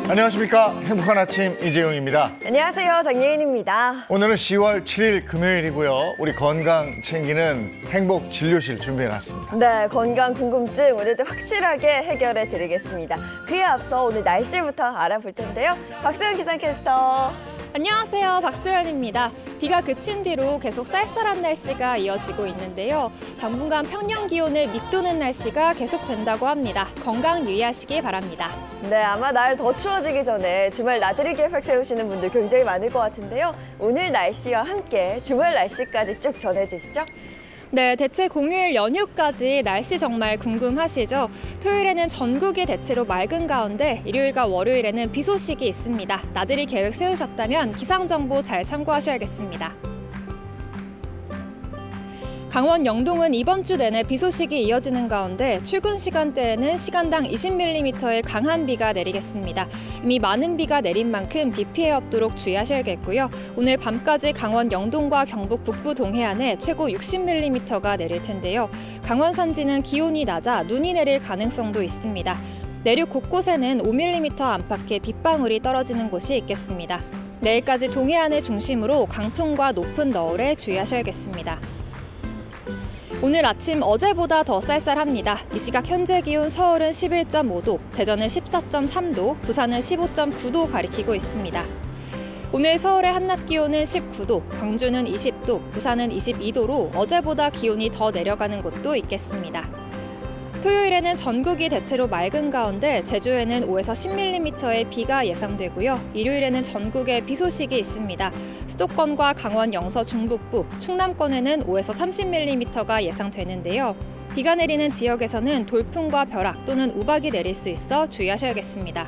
안녕하십니까. 행복한 아침 이재용입니다. 안녕하세요. 정예인입니다. 오늘은 10월 7일 금요일이고요. 우리 건강 챙기는 행복진료실 준비해놨습니다. 네, 건강 궁금증 오늘도 확실하게 해결해 드리겠습니다. 그에 앞서 오늘 날씨부터 알아볼 텐데요. 박소연 기상캐스터. 안녕하세요. 박소연입니다. 비가 그친 뒤로 계속 쌀쌀한 날씨가 이어지고 있는데요. 당분간 평년 기온을 밑도는 날씨가 계속된다고 합니다. 건강 유의하시기 바랍니다. 네, 아마 날 더 추워지기 전에 주말 나들이 계획 세우시는 분들 굉장히 많을 것 같은데요. 오늘 날씨와 함께 주말 날씨까지 쭉 전해주시죠. 네, 대체 공휴일 연휴까지 날씨 정말 궁금하시죠? 토요일에는 전국이 대체로 맑은 가운데 일요일과 월요일에는 비 소식이 있습니다. 나들이 계획 세우셨다면 기상정보 잘 참고하셔야겠습니다. 강원 영동은 이번 주 내내 비 소식이 이어지는 가운데 출근 시간대에는 시간당 20mm의 강한 비가 내리겠습니다. 이미 많은 비가 내린 만큼 비 피해 없도록 주의하셔야겠고요. 오늘 밤까지 강원 영동과 경북 북부 동해안에 최고 60mm가 내릴 텐데요. 강원 산지는 기온이 낮아 눈이 내릴 가능성도 있습니다. 내륙 곳곳에는 5mm 안팎의 빗방울이 떨어지는 곳이 있겠습니다. 내일까지 동해안을 중심으로 강풍과 높은 너울에 주의하셔야겠습니다. 오늘 아침 어제보다 더 쌀쌀합니다. 이 시각 현재 기온 서울은 11.5도, 대전은 14.3도, 부산은 15.9도 가리키고 있습니다. 오늘 서울의 한낮 기온은 19도, 광주는 20도, 부산은 22도로 어제보다 기온이 더 내려가는 곳도 있겠습니다. 토요일에는 전국이 대체로 맑은 가운데 제주에는 5에서 10mm의 비가 예상되고요. 일요일에는 전국에 비 소식이 있습니다. 수도권과 강원 영서 중북부, 충남권에는 5에서 30mm가 예상되는데요. 비가 내리는 지역에서는 돌풍과 벼락 또는 우박이 내릴 수 있어 주의하셔야겠습니다.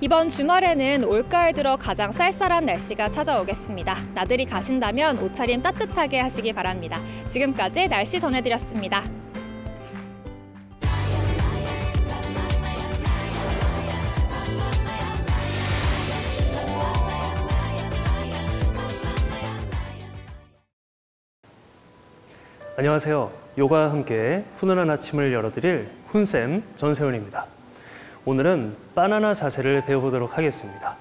이번 주말에는 올가을 들어 가장 쌀쌀한 날씨가 찾아오겠습니다. 나들이 가신다면 옷차림 따뜻하게 하시기 바랍니다. 지금까지 날씨 전해드렸습니다. 안녕하세요. 요가와 함께 훈훈한 아침을 열어드릴 훈쌤 전세훈입니다. 오늘은 바나나 자세를 배워보도록 하겠습니다.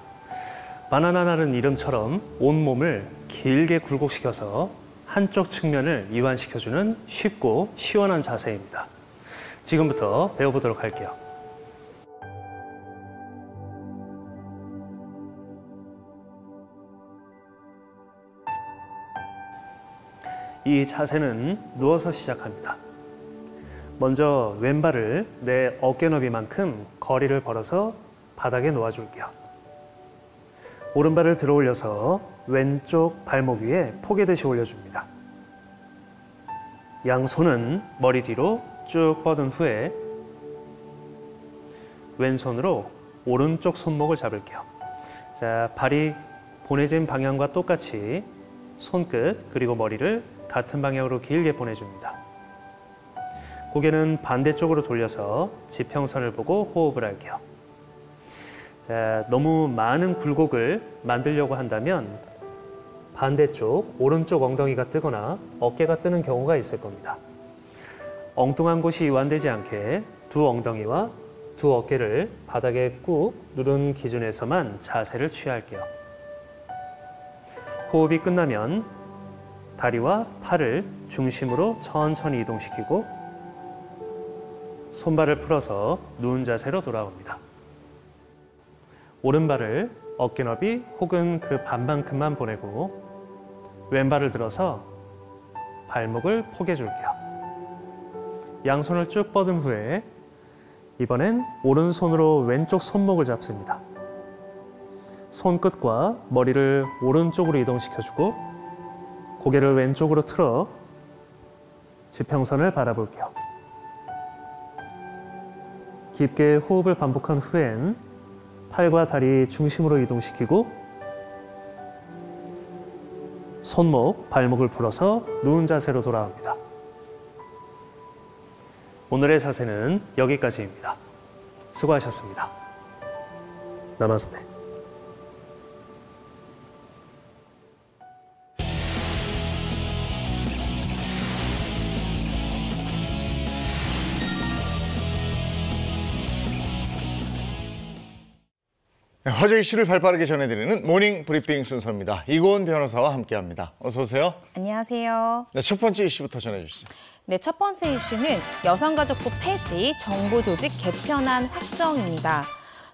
바나나라는 이름처럼 온몸을 길게 굴곡시켜서 한쪽 측면을 이완시켜주는 쉽고 시원한 자세입니다. 지금부터 배워보도록 할게요. 이 자세는 누워서 시작합니다. 먼저 왼발을 내 어깨 너비만큼 거리를 벌어서 바닥에 놓아줄게요. 오른발을 들어 올려서 왼쪽 발목 위에 포개듯이 올려줍니다. 양손은 머리 뒤로 쭉 뻗은 후에 왼손으로 오른쪽 손목을 잡을게요. 자, 발이 보내진 방향과 똑같이 손끝 그리고 머리를 같은 방향으로 길게 보내줍니다. 고개는 반대쪽으로 돌려서 지평선을 보고 호흡을 할게요. 자, 너무 많은 굴곡을 만들려고 한다면 반대쪽, 오른쪽 엉덩이가 뜨거나 어깨가 뜨는 경우가 있을 겁니다. 엉뚱한 곳이 이완되지 않게 두 엉덩이와 두 어깨를 바닥에 꾹 누른 기준에서만 자세를 취할게요. 호흡이 끝나면 다리와 팔을 중심으로 천천히 이동시키고 손발을 풀어서 누운 자세로 돌아옵니다. 오른발을 어깨 너비 혹은 그 반만큼만 보내고 왼발을 들어서 발목을 포개줄게요. 양손을 쭉 뻗은 후에 이번엔 오른손으로 왼쪽 손목을 잡습니다. 손끝과 머리를 오른쪽으로 이동시켜주고 고개를 왼쪽으로 틀어 지평선을 바라볼게요. 깊게 호흡을 반복한 후엔 팔과 다리 중심으로 이동시키고 손목, 발목을 풀어서 누운 자세로 돌아옵니다. 오늘의 자세는 여기까지입니다. 수고하셨습니다. 나마스테. 네, 화제 이슈를 발빠르게 전해드리는 모닝 브리핑 순서입니다. 이고은 변호사와 함께합니다. 어서 오세요. 안녕하세요. 네, 첫 번째 이슈부터 전해주시죠. 네, 첫 번째 이슈는 여성가족부 폐지, 정부 조직 개편안 확정입니다.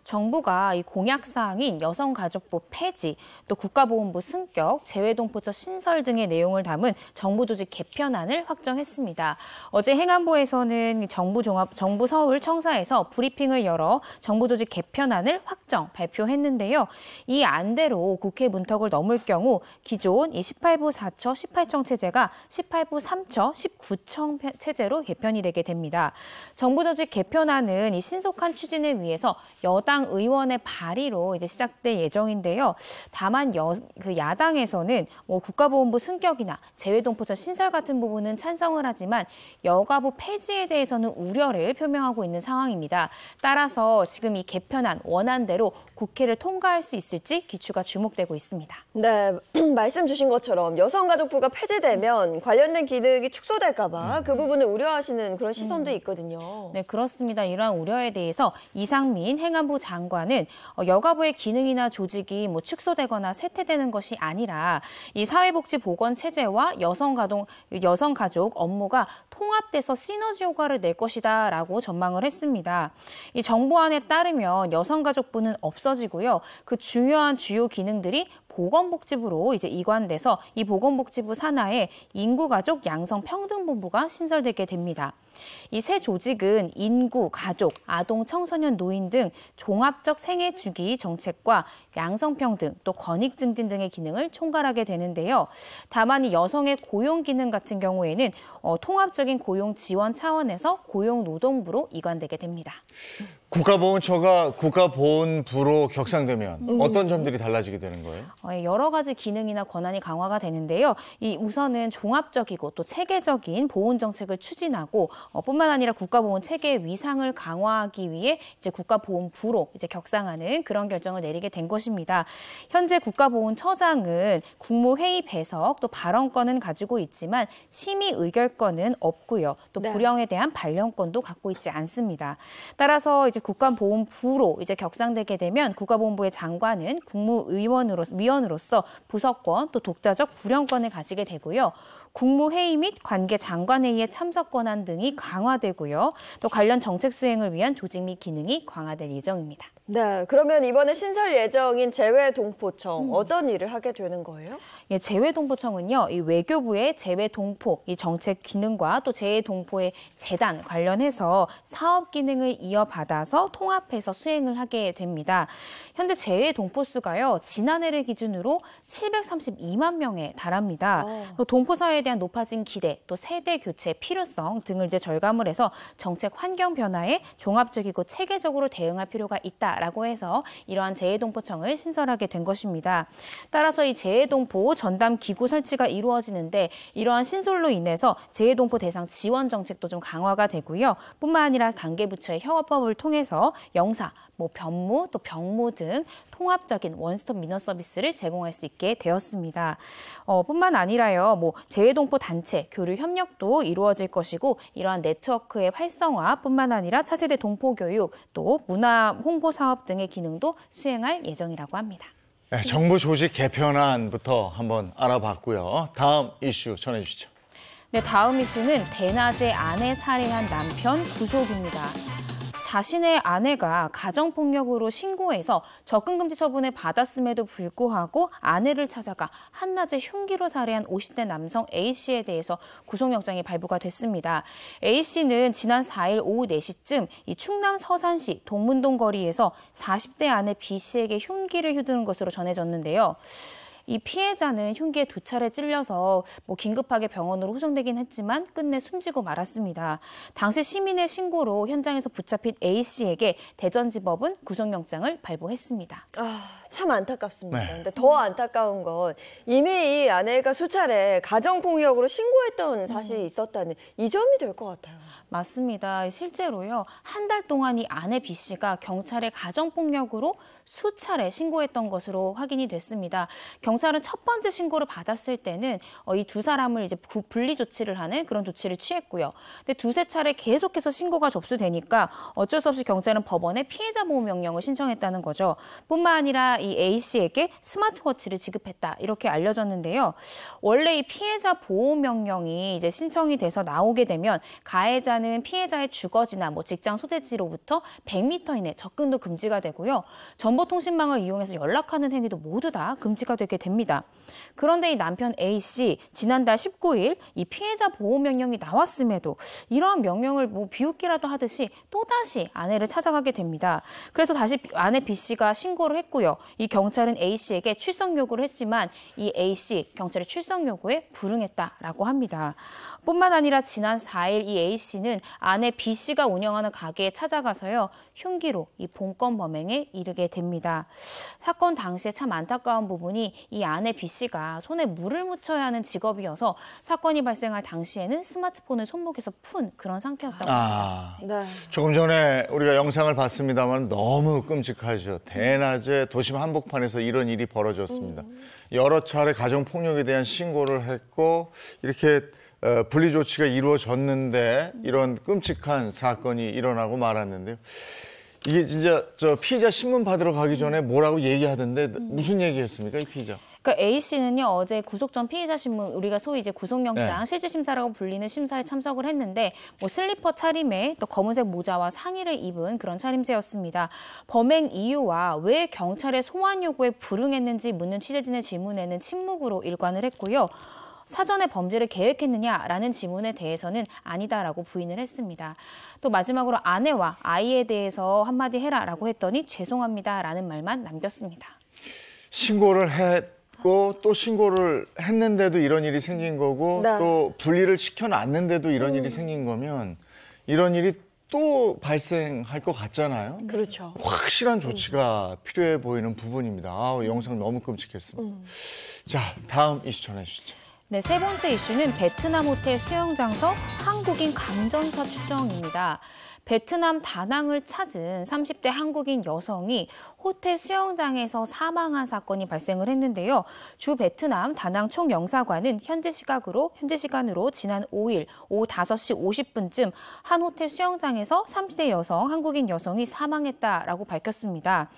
정부가 이 공약사항인 여성가족부 폐지, 또 국가보훈부 승격, 재외동포처 신설 등의 내용을 담은 정부 조직 개편안을 확정했습니다. 어제 행안부에서는 정부 서울 청사에서 브리핑을 열어 정부 조직 개편안을 발표했는데요. 이 안대로 국회 문턱을 넘을 경우 기존 이 18부 4처 18청 체제가 18부 3처 19청 체제로 개편이 되게 됩니다. 정부 조직 개편안은 이 신속한 추진을 위해서 여당 의원의 발의로 이제 시작될 예정인데요. 다만 야당에서는 국가보훈부 승격이나 재외동포처 신설 같은 부분은 찬성을 하지만 여가부 폐지에 대해서는 우려를 표명하고 있는 상황입니다. 따라서 지금 이 개편안 원안대로 국회를 통과할 수 있을지 기추가 주목되고 있습니다. 네, 말씀 주신 것처럼 여성가족부가 폐지되면 관련된 기능이 축소될까 봐 그 부분을 우려하시는 그런 시선도 있거든요. 네, 그렇습니다. 이러한 우려에 대해서 이상민 행안부 장관은 여가부의 기능이나 조직이 축소되거나 쇠퇴되는 것이 아니라 이 사회복지보건체제와 여성가족 업무가 통합돼서 시너지 효과를 낼 것이다라고 전망을 했습니다. 이 정부안에 따르면 여성가족부는 없어지고요. 그 중요한 주요 기능들이 보건복지부로 이제 이관돼서 이 보건복지부 산하에 인구가족 양성평등본부가 신설되게 됩니다. 이 새 조직은 인구, 가족, 아동, 청소년, 노인 등 종합적 생애 주기 정책과 양성평등, 또 권익 증진 등의 기능을 총괄하게 되는데요. 다만 이 여성의 고용 기능 같은 경우에는 통합적인 고용 지원 차원에서 고용노동부로 이관되게 됩니다. 국가보훈처가 국가보훈부로 격상되면 어떤 점들이 달라지게 되는 거예요? 여러 가지 기능이나 권한이 강화가 되는데요. 우선은 종합적이고 또 체계적인 보훈 정책을 추진하고 뿐만 아니라 국가보훈 체계의 위상을 강화하기 위해 이제 국가보훈부로 이제 격상하는 그런 결정을 내리게 된 것입니다. 현재 국가보훈처장은 국무회의 배석 또 발언권은 가지고 있지만 심의 의결권은 없고요. 또 불령에 대한 반려권도 갖고 있지 않습니다. 따라서 이제 국가보훈부로 이제 격상되게 되면 국가보훈부의 장관은 국무위원으로서 부서권 또 독자적 불령권을 가지게 되고요. 국무회의 및 관계 장관회의의 참석 권한 등이 강화되고요. 또 관련 정책 수행을 위한 조직 및 기능이 강화될 예정입니다. 네, 그러면 이번에 신설 예정인 재외동포청 어떤 일을 하게 되는 거예요? 예, 재외동포청은요, 이 외교부의 재외동포 이 정책 기능과 또 재외동포의 재단 관련해서 사업 기능을 이어받아서 통합해서 수행을 하게 됩니다. 현재 재외동포 수가요, 지난해를 기준으로 732만 명에 달합니다. 또 동포 사회에 대한 높아진 기대, 또 세대 교체 필요성 등을 이제 절감을 해서 정책 환경 변화에 종합적이고 체계적으로 대응할 필요가 있다라고 해서 이러한 재외동포청을 신설하게 된 것입니다. 따라서 이 재외동포 전담 기구 설치가 이루어지는데 이러한 신설로 인해서 재외동포 대상 지원 정책도 좀 강화가 되고요. 뿐만 아니라 관계부처의 협업을 통해서 영사, 변무, 또 병무 등 통합적인 원스톱 민원 서비스를 제공할 수 있게 되었습니다. 뿐만 아니라요, 재외동포 단체 교류 협력도 이루어질 것이고 이러한 네트워크의 활성화뿐만 아니라 차세대 동포 교육, 또 문화 홍보 사업 등의 기능도 수행할 예정이라고 합니다. 네, 정부 조직 개편안부터 한번 알아봤고요. 다음 이슈 전해주시죠. 네, 다음 이슈는 대낮에 아내 살해한 남편 구속입니다. 자신의 아내가 가정폭력으로 신고해서 접근금지 처분을 받았음에도 불구하고 아내를 찾아가 한낮에 흉기로 살해한 50대 남성 A씨에 대해서 구속영장이 발부가 됐습니다. A씨는 지난 4일 오후 4시쯤 이 충남 서산시 동문동 거리에서 40대 아내 B씨에게 흉기를 휘두른 것으로 전해졌는데요. 이 피해자는 흉기에 2차례 찔려서 긴급하게 병원으로 후송되긴 했지만 끝내 숨지고 말았습니다. 당시 시민의 신고로 현장에서 붙잡힌 A씨에게 대전지법은 구속영장을 발부했습니다. 참 안타깝습니다. 네. 근데 더 안타까운 건 이미 이 아내가 수차례 가정폭력으로 신고했던 사실이 있었다는 이 점이 될 것 같아요. 맞습니다. 실제로요, 한 달 동안 이 아내 B씨가 경찰에 가정폭력으로 수차례 신고했던 것으로 확인이 됐습니다. 경찰은 첫 번째 신고를 받았을 때는 이 두 사람을 이제 분리 조치를 하는 그런 조치를 취했고요. 근데 두세 차례 계속해서 신고가 접수되니까 어쩔 수 없이 경찰은 법원에 피해자 보호 명령을 신청했다는 거죠. 뿐만 아니라 이 A 씨에게 스마트워치를 지급했다 이렇게 알려졌는데요. 원래 이 피해자 보호 명령이 이제 신청이 돼서 나오게 되면 가해자는 피해자의 주거지나 뭐 직장 소재지로부터 100m 이내 접근도 금지가 되고요. 정보통신망을 이용해서 연락하는 행위도 모두 다 금지가 되게 됩니다. 그런데 이 남편 A 씨 지난달 19일 이 피해자 보호 명령이 나왔음에도 이러한 명령을 뭐 비웃기라도 하듯이 또다시 아내를 찾아가게 됩니다. 그래서 다시 아내 B 씨가 신고를 했고요. 이 경찰은 A 씨에게 출석 요구를 했지만 이 A 씨 경찰의 출석 요구에 불응했다라고 합니다. 뿐만 아니라 지난 4일 이 A 씨는 아내 B 씨가 운영하는 가게에 찾아가서요. 흉기로 이 본건 범행에 이르게 됩니다. 사건 당시에 참 안타까운 부분이 이 아내 B 씨가 손에 물을 묻혀야 하는 직업이어서 사건이 발생할 당시에는 스마트폰을 손목에서 푼 그런 상태였다고 합니다. 네. 조금 전에 우리가 영상을 봤습니다만 너무 끔찍하죠. 대낮에 도심 한복판에서 이런 일이 벌어졌습니다. 여러 차례 가정폭력에 대한 신고를 했고 이렇게 분리 조치가 이루어졌는데 이런 끔찍한 사건이 일어나고 말았는데요. 이게 진짜 저 피의자 신문 받으러 가기 전에 뭐라고 얘기하던데 무슨 얘기했습니까, 이 피의자? 그러니까 A 씨는요 어제 구속 전 피의자 신문 우리가 소위 이제 구속영장 네. 실질 심사라고 불리는 심사에 참석을 했는데 뭐 슬리퍼 차림에 또 검은색 모자와 상의를 입은 그런 차림새였습니다. 범행 이유와 왜 경찰의 소환 요구에 불응했는지 묻는 취재진의 질문에는 침묵으로 일관을 했고요. 사전에 범죄를 계획했느냐라는 질문에 대해서는 아니다라고 부인을 했습니다. 또 마지막으로 아내와 아이에 대해서 한마디 해라라고 했더니 죄송합니다라는 말만 남겼습니다. 신고를 했고 또 신고를 했는데도 이런 일이 생긴 거고 네. 또 분리를 시켜놨는데도 이런 일이 생긴 거면 이런 일이 또 발생할 것 같잖아요. 그렇죠. 확실한 조치가 필요해 보이는 부분입니다. 영상 너무 끔찍했습니다. 자, 다음 이슈 전해주시죠. 네, 세 번째 이슈는 베트남 호텔 수영장서 한국인 감전사 추정입니다. 베트남 다낭을 찾은 30대 한국인 여성이 호텔 수영장에서 사망한 사건이 발생을 했는데요. 주 베트남 다낭 총영사관은 현지 시간으로 지난 5일 오후 5시 50분쯤 한 호텔 수영장에서 30대 여성, 한국인 여성이 사망했다라고 밝혔습니다.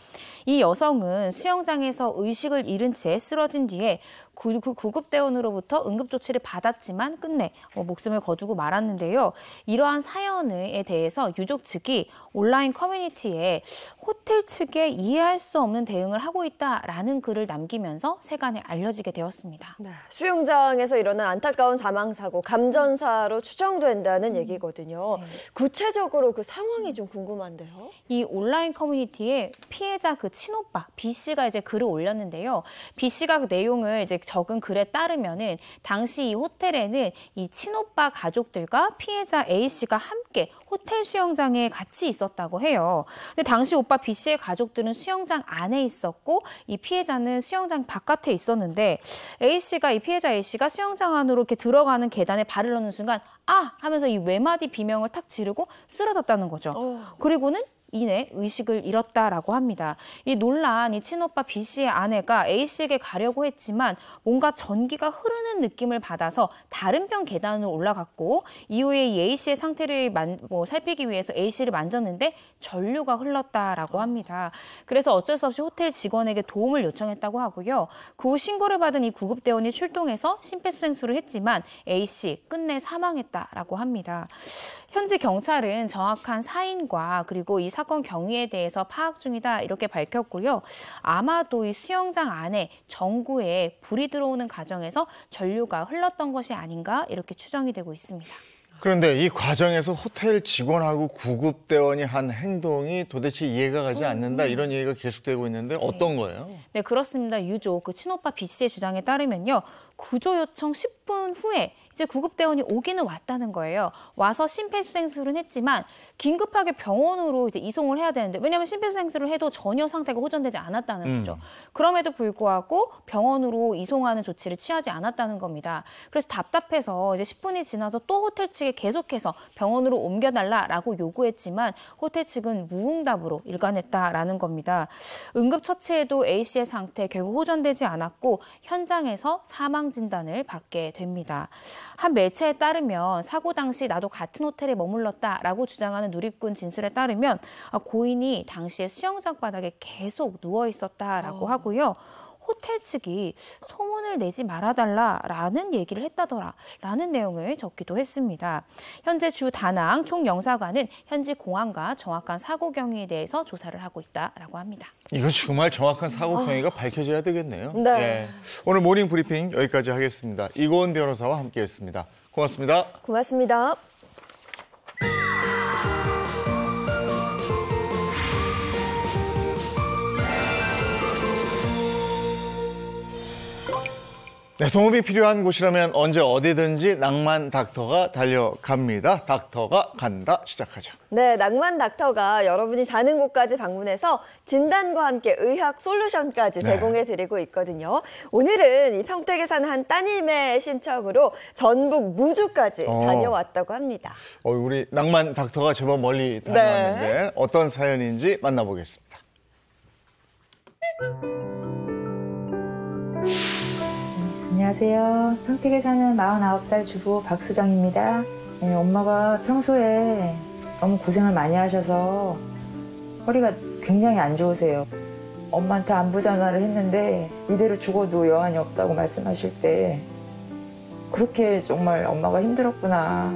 이 여성은 수영장에서 의식을 잃은 채 쓰러진 뒤에 구급대원으로부터 응급조치를 받았지만 끝내 목숨을 거두고 말았는데요. 이러한 사연에 대해서 유족 측이 온라인 커뮤니티에 호텔 측에 이해할 수 없는 대응을 하고 있다라는 글을 남기면서 세간에 알려지게 되었습니다. 네, 수영장에서 일어난 안타까운 사망사고, 감전사로 추정된다는 얘기거든요. 구체적으로 그 상황이 좀 궁금한데요. 이 온라인 커뮤니티에 피해자 그 친오빠 B 씨가 이제 글을 올렸는데요. B 씨가 그 내용을 이제 적은 글에 따르면은 당시 이 호텔에는 이 친오빠 가족들과 피해자 A 씨가 함께 호텔 수영장에 같이 있었다고 해요. 근데 당시 오빠 B 씨의 가족들은 수영장 안에 있었고 이 피해자는 수영장 바깥에 있었는데 A 씨가 이 피해자 A 씨가 수영장 안으로 이렇게 들어가는 계단에 발을 넣는 순간 아! 하면서 이 외마디 비명을 탁 지르고 쓰러졌다는 거죠. 그리고는 이내 의식을 잃었다라고 합니다. 이 논란, 이 친오빠 B 씨의 아내가 A 씨에게 가려고 했지만 뭔가 전기가 흐르는 느낌을 받아서 다른 편 계단으로 올라갔고 이후에 이 A 씨의 상태를 살피기 위해서 A 씨를 만졌는데 전류가 흘렀다라고 합니다. 그래서 어쩔 수 없이 호텔 직원에게 도움을 요청했다고 하고요. 그 후 신고를 받은 이 구급대원이 출동해서 심폐소생술을 했지만 A 씨 끝내 사망했다라고 합니다. 현지 경찰은 정확한 사인과 그리고 이 사건 경위에 대해서 파악 중이다 이렇게 밝혔고요. 아마도 이 수영장 안에 전구에 불이 들어오는 과정에서 전류가 흘렀던 것이 아닌가 이렇게 추정이 되고 있습니다. 그런데 이 과정에서 호텔 직원하고 구급대원이 한 행동이 도대체 이해가 가지 않는다 이런 얘기가 계속되고 있는데 어떤 거예요? 네, 그렇습니다. 유족, 그 친오빠 B 씨의 주장에 따르면요. 구조 요청 10분 후에 이제 이제 구급대원이 오기는 왔다는 거예요. 와서 심폐소생술은 했지만 긴급하게 병원으로 이제 이송을 해야 되는데 왜냐하면 심폐소생술을 해도 전혀 상태가 호전되지 않았다는 거죠. 그럼에도 불구하고 병원으로 이송하는 조치를 취하지 않았다는 겁니다. 그래서 답답해서 이제 10분이 지나서 또 호텔 측에 계속해서 병원으로 옮겨달라라고 요구했지만 호텔 측은 무응답으로 일관했다라는 겁니다. 응급처치에도 A씨의 상태 결국 호전되지 않았고 현장에서 사망 진단을 받게 됩니다. 한 매체에 따르면 사고 당시 나도 같은 호텔에 머물렀다라고 주장하는 누리꾼 진술에 따르면 고인이 당시에 수영장 바닥에 계속 누워 있었다라고 하고요. 호텔 측이 소문을 내지 말아달라라는 얘기를 했다더라라는 내용을 적기도 했습니다. 현재 주 다낭 총영사관은 현지 공항과 정확한 사고 경위에 대해서 조사를 하고 있다라고 합니다. 이거 정말 정확한 사고 경위가 밝혀져야 되겠네요. 네. 예. 오늘 모닝 브리핑 여기까지 하겠습니다. 이고은 변호사와 함께했습니다. 고맙습니다. 고맙습니다. 네, 도움이 필요한 곳이라면 언제 어디든지 낭만 닥터가 달려갑니다. 닥터가 간다 시작하죠. 네, 낭만 닥터가 여러분이 사는 곳까지 방문해서 진단과 함께 의학 솔루션까지 제공해드리고 있거든요. 오늘은 이 평택에 사는 한 따님의 신청으로 전북 무주까지 다녀왔다고 합니다. 우리 낭만 닥터가 제법 멀리 다녀왔는데 어떤 사연인지 만나보겠습니다. 안녕하세요. 평택에 사는 49살 주부 박수정입니다. 네, 엄마가 평소에 너무 고생을 많이 하셔서 허리가 굉장히 안 좋으세요. 엄마한테 안부 전화를 했는데 이대로 죽어도 여한이 없다고 말씀하실 때 그렇게 정말 엄마가 힘들었구나.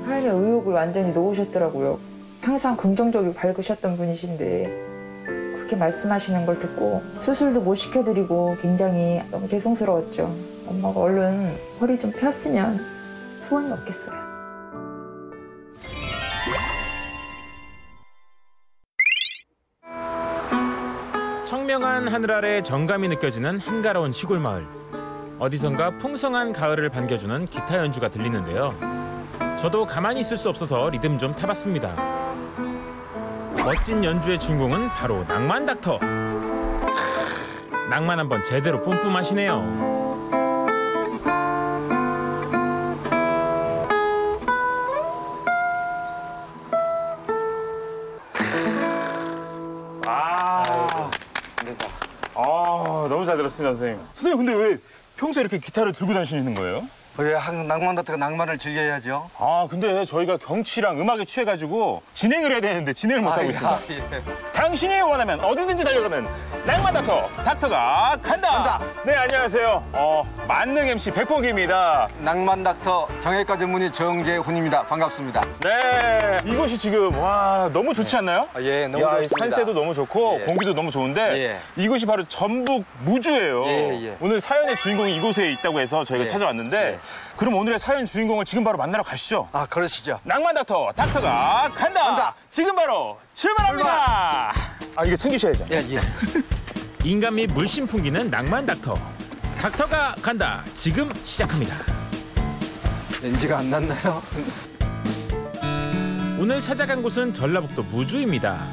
삶의 의욕을 완전히 놓으셨더라고요. 항상 긍정적이고 밝으셨던 분이신데 그렇게 말씀하시는 걸 듣고 수술도 못 시켜드리고 굉장히 너무 죄송스러웠죠. 엄마가 얼른 허리 좀 폈으면 소원이 없겠어요. 청명한 하늘 아래 정감이 느껴지는 한가로운 시골 마을. 어디선가 풍성한 가을을 반겨주는 기타 연주가 들리는데요. 저도 가만히 있을 수 없어서 리듬 좀 타봤습니다. 멋진 연주의 주인공은 바로 낭만 닥터. 낭만 한번 제대로 뿜뿜하시네요. 너무 잘 들었습니다, 선생님. 선생님, 근데 왜 평소에 이렇게 기타를 들고 다니시는 거예요? 낭만 닥터가 낭만을 즐겨야죠. 근데 저희가 경치랑 음악에 취해가지고 진행을 해야 되는데 진행을 못하고 있습니다. 당신이 원하면 어디든지 달려가는 낭만 닥터, 닥터가 간다! 네, 안녕하세요. 만능 MC 백호기입니다. 낭만 닥터 정형외과 전문의 정재훈입니다. 반갑습니다. 네, 이곳이 지금 너무 좋지 않나요? 예, 너무 좋습니다. 산세도 너무 좋고 공기도 너무 좋은데 이곳이 바로 전북 무주예요. 오늘 사연의 주인공이 이곳에 있다고 해서 저희가 찾아왔는데 그럼 오늘의 사연 주인공을 지금 바로 만나러 가시죠. 그러시죠. 낭만 닥터, 닥터가 간다! 지금 바로 출발합니다! 이거 챙기셔야죠. 예. 인간 및 물씬 풍기는 낭만 닥터. 닥터가 간다. 지금 시작합니다. 렌즈가 안 났나요? 오늘 찾아간 곳은 전라북도 무주입니다.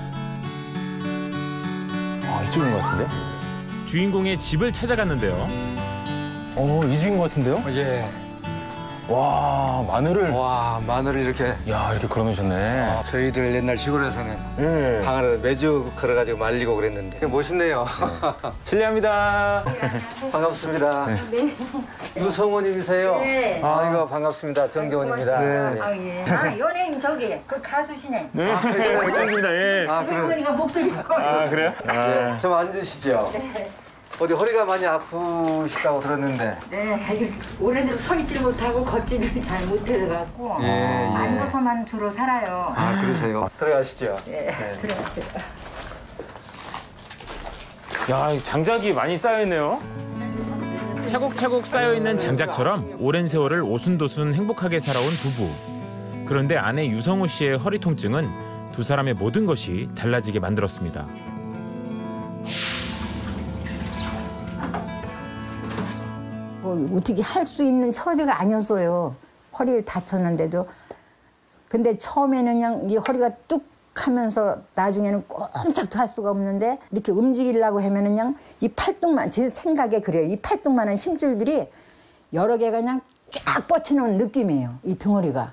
이쪽인 것 같은데? 주인공의 집을 찾아갔는데요. 이 집인 것 같은데요? 예. 와, 마늘을. 와, 마늘을 이렇게. 야, 이렇게 걸어놓으셨네. 저희들 옛날 시골에서는 강을 매주 걸어가지고 말리고 그랬는데. 멋있네요. 실례합니다. 반갑습니다. 유성원님이세요? 네. 아이고, 반갑습니다. 정재훈입니다. 예. 연예인 저기 그 가수시네. 네, 감사합니다. 예. 그러니까 목소리가 그래요? 네, 좀 앉으시죠. 어디 허리가 많이 아프시다고 들었는데. 네, 오래도록 서 있질 못하고 걷지를 잘 못해갖고 앉아서만 주로 살아요. 그러세요? 들어가시죠. 들어가세요. 야, 이 장작이 많이 쌓여있네요. 차곡차곡 쌓여있는 장작처럼 오랜 세월을 오순도순 행복하게 살아온 부부. 그런데 아내 유성우 씨의 허리 통증은 두 사람의 모든 것이 달라지게 만들었습니다. 뭐 어떻게 할 수 있는 처지가 아니었어요. 허리를 다쳤는데도. 근데 처음에는 그냥 이 허리가 뚝 하면서 나중에는 꼼짝도 할 수가 없는데 이렇게 움직이려고 하면은 그냥 이 팔뚝만, 제 생각에 그래요. 이 팔뚝만한 심줄들이 여러 개가 그냥 쫙 뻗치는 느낌이에요. 이 덩어리가.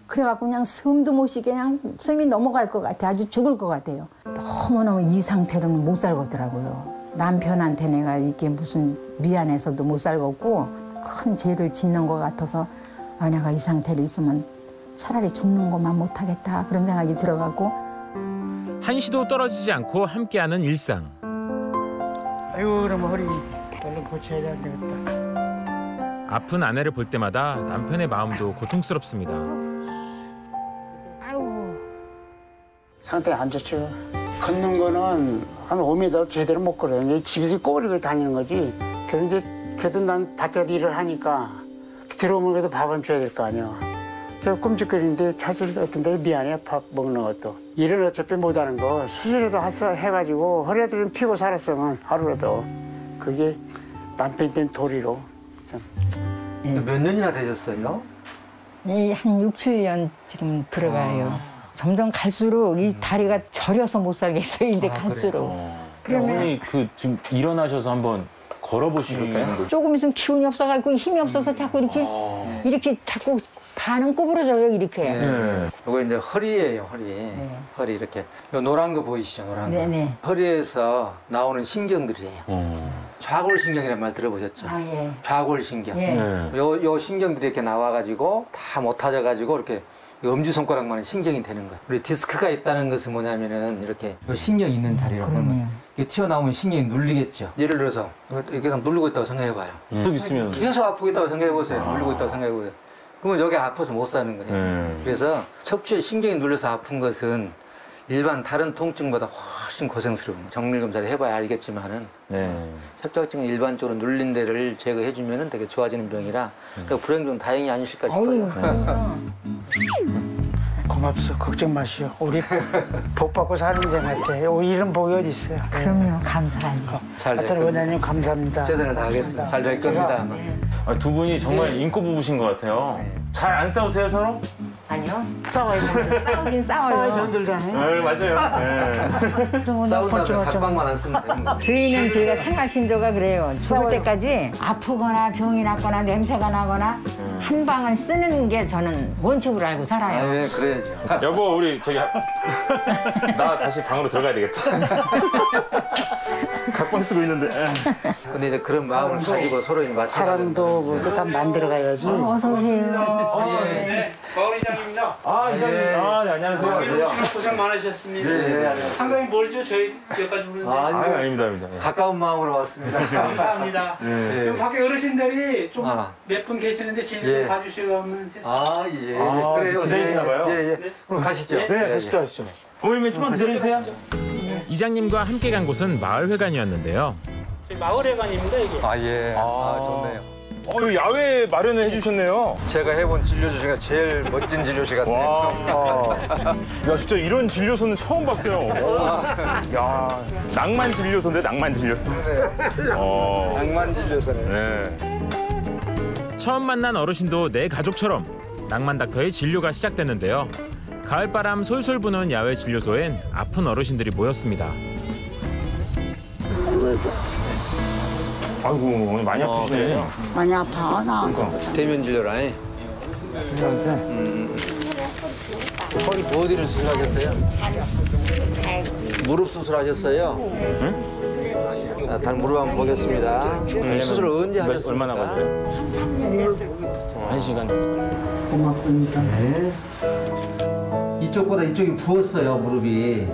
그래갖고 그냥 숨도 못 쉬게 그냥 숨이 넘어갈 것 같아. 아주 죽을 것 같아요. 너무너무 이 상태로는 못 살겠더라고요. 남편한테 내가 이게 무슨 미안해서도 못 살겠고 큰 죄를 짓는 것 같아서 아, 내가 이 상태로 있으면 차라리 죽는 것만 못하겠다. 그런 생각이 들어갖고 한시도 떨어지지 않고 함께하는 일상. 아이고 그럼 허리 얼른 고쳐야 되겠다. 아픈 아내를 볼 때마다 남편의 마음도 고통스럽습니다. 상태가 안 좋죠. 걷는 거는 한 5m 제대로 못 걸어요. 이제 집에서 꼬부리고 다니는 거지. 그래서 이제 그래도 난 밖에서 일을 하니까 들어오면 그래도 밥은 줘야 될 거 아니야. 그래서 끔찍거리는데 사실 어떤 데는 미안해, 밥 먹는 것도. 일은 어차피 못하는 거 수술이라도 해가지고 허리라도 좀 피고 살았으면 하루라도. 그게 남편이 된 도리로. 참. 몇 년이나 되셨어요? 한 6, 7년 지금 들어가요. 점점 갈수록 이 다리가 저려서 못 살겠어요. 이제 갈수록. 어머니 지금 일어나셔서 한번 걸어보실까요? 조금 있으면 기운이 없어가지고 힘이 없어서 자꾸 이렇게 자꾸 반은 구부러져요. 이렇게. 이거 이제 허리예요, 허리. 허리 이렇게. 요 노란 거 보이시죠, 노란 거. 네네. 허리에서 나오는 신경들이에요. 좌골신경이라는 말 들어보셨죠? 아, 예. 좌골신경. 예. 요 신경들이 이렇게 나와가지고 다 못 타져가지고 이렇게 엄지손가락만한 신경이 되는 거예요. 우리 디스크가 있다는 것은 뭐냐면은 이렇게 요 신경이 있는 자리로 그러면 이게 튀어나오면 신경이 눌리겠죠. 예를 들어서 이렇게 누르고 있다고 생각해봐요. 또 있으면 계속 아프고 있다고 생각해보세요. 누르고 있다고 생각해보세요. 그러면 여기 아파서 못 사는 거예요. 그래서 척추에 신경이 눌려서 아픈 것은 일반 다른 통증보다 훨씬 고생스러운 정밀검사를 해봐야 알겠지만은 협착증은 일반적으로 눌린 데를 제거해주면 되게 좋아지는 병이라 불행 좀 다행이 아니실까 싶어요. 고맙소. 걱정 마시오. 우리 복 받고 사는 데 같아. 이런 복이 어디 있어요. 그럼요. 감사하지. 하여튼 원장님 감사합니다. 최선을 다하겠습니다. 잘 될 겁니다. 아마. 두 분이 정말 인고 부부신 것 같아요. 잘 안 싸우세요 서로? 아니요. 싸워요. 싸우긴 싸워요. 전들잖아요. 맞아요. 싸운다면 각방만 안 쓰면 되는 거예요. 저희는 저희가 생활 신조가 그래요. 죽을 때까지 아프거나 병이 났거나 냄새가 나거나 한 방을 쓰는 게 저는 원칙으로 알고 살아요. 네, 그래야죠. 여보 우리 나 다시 방으로 들어가야 되겠다. 각방 쓰고 있는데. 근데 이제 그런 마음을 가지고 서로 이제 맞춰. 사람도 다 만들어가야지. 어서 오세요. 마을이장입니다. 이장님. 네, 안녕하세요. 고생 많으셨습니다. 네, 상당히 멀죠? 저희 여기까지 오는데. 아닙니다. 가까운 마음으로 왔습니다. 감사합니다. 지금 밖에 어르신들이 좀 몇 분 계시는데 저희를 봐주시고 하면 됐어요. 그래요. 기다리시나 봐요. 그럼 가시죠. 가시죠. 어머님 좀만 기다리세요. 이장님과 함께 간 곳은 마을회관이었는데요. 저희 마을회관입니다, 이게. 좋네요. 여기 야외 마련을 해주셨네요. 제가 해본 진료소 중에 제일 멋진 진료실 같네요. 야, 진짜 이런 진료소는 처음 봤어요. 야, 낭만 진료소인데, 낭만 진료소. 낭만 진료소네. 네. 처음 만난 어르신도 내 가족처럼 낭만 닥터의 진료가 시작됐는데요. 가을바람 솔솔 부는 야외 진료소엔 아픈 어르신들이 모였습니다. 아이고, 오늘 많이 아프시네. 많이 아파. 나. 대면 진료라니. 허리 어디를 수술하셨어요? 무릎 수술하셨어요? 자, 단 무릎 한번 보겠습니다. 수술 언제 하셨습니까? 얼마나 걸려요? 한 3년 됐어요. 1시간 정도 걸려요. 고맙습니다. 네. 이쪽보다 이쪽이 부었어요, 무릎이.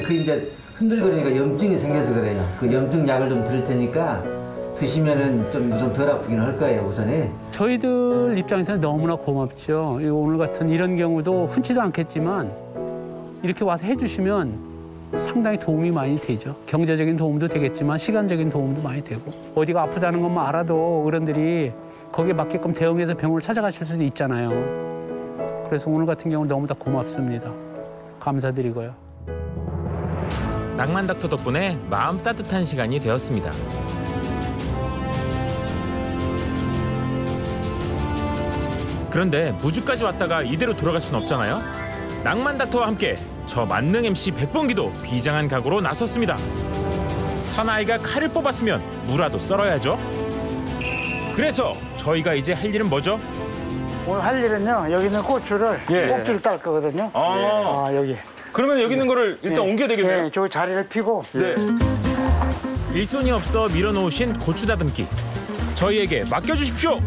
그 이제 흔들거리니까 염증이 생겨서 그래요. 그 염증 약을 좀 드릴 테니까 드시면은 좀 우선 덜 아프긴 할 거예요, 우선에. 저희들 입장에서는 너무나 고맙죠. 오늘 같은 이런 경우도 흔치도 않겠지만 이렇게 와서 해주시면 상당히 도움이 많이 되죠. 경제적인 도움도 되겠지만 시간적인 도움도 많이 되고 어디가 아프다는 것만 알아도 어른들이 거기에 맞게끔 대응해서 병원을 찾아가실 수도 있잖아요. 그래서 오늘 같은 경우는 너무 다 고맙습니다. 감사드리고요. 낭만 닥터 덕분에 마음 따뜻한 시간이 되었습니다. 그런데 무주까지 왔다가 이대로 돌아갈 순 없잖아요. 낭만 닥터와 함께 저 만능 MC 백봉기도 비장한 각오로 나섰습니다. 사나이가 칼을 뽑았으면 무라도 썰어야죠. 그래서 저희가 이제 할 일은 뭐죠? 오늘 할 일은요. 여기 있는 고추를 꼭지를 딸 거거든요. 여기. 그러면 여기 있는 거를 일단 옮겨야 되겠네요. 네, 저 자리를 피고. 네. 일손이 없어 밀어놓으신 고추 다듬기. 저희에게 맡겨주십시오.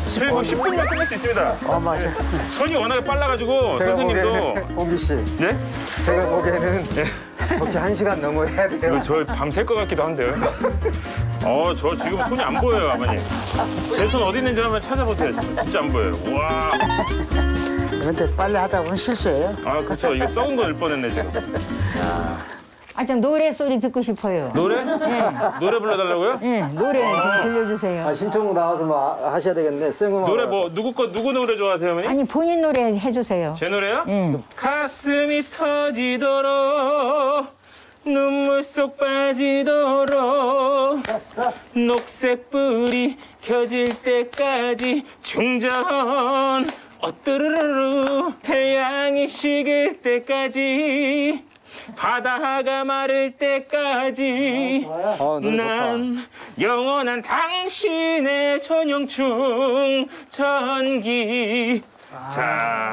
7분 10분이면 끝낼 수 있습니다. 맞아. 손이 워낙에 빨라가지고 선생님도. 옹기 씨. 네? 제가 보기에는 혹시 1시간 넘어야 돼요. 저 밤샐 것 같기도 한데요. 저 지금 손이 안 보여요, 아버님. 제 손 어디 있는지 한번 찾아보세요. 진짜 안 보여요. 와. 근데 빨리 하다 보면 실수해요. 그렇죠. 이거 썩은 거 넣을 뻔했네, 지금. 좀 노래 소리 듣고 싶어요. 노래? 네. 노래 불러달라고요? 네, 노래 좀 들려주세요. 신청곡 나와서 뭐 하셔야 되겠네. 노래 뭐 누구 노래 좋아하세요, 어머니? 아니 본인 노래 해주세요. 제 노래요? 네. 가슴이 터지도록 눈물 속 빠지도록 녹색 불이 켜질 때까지 충전 어뜨르르르 태양이 식을 때까지 바다가 마를 때까지 난 영원한 당신의 전용충 전기. 자,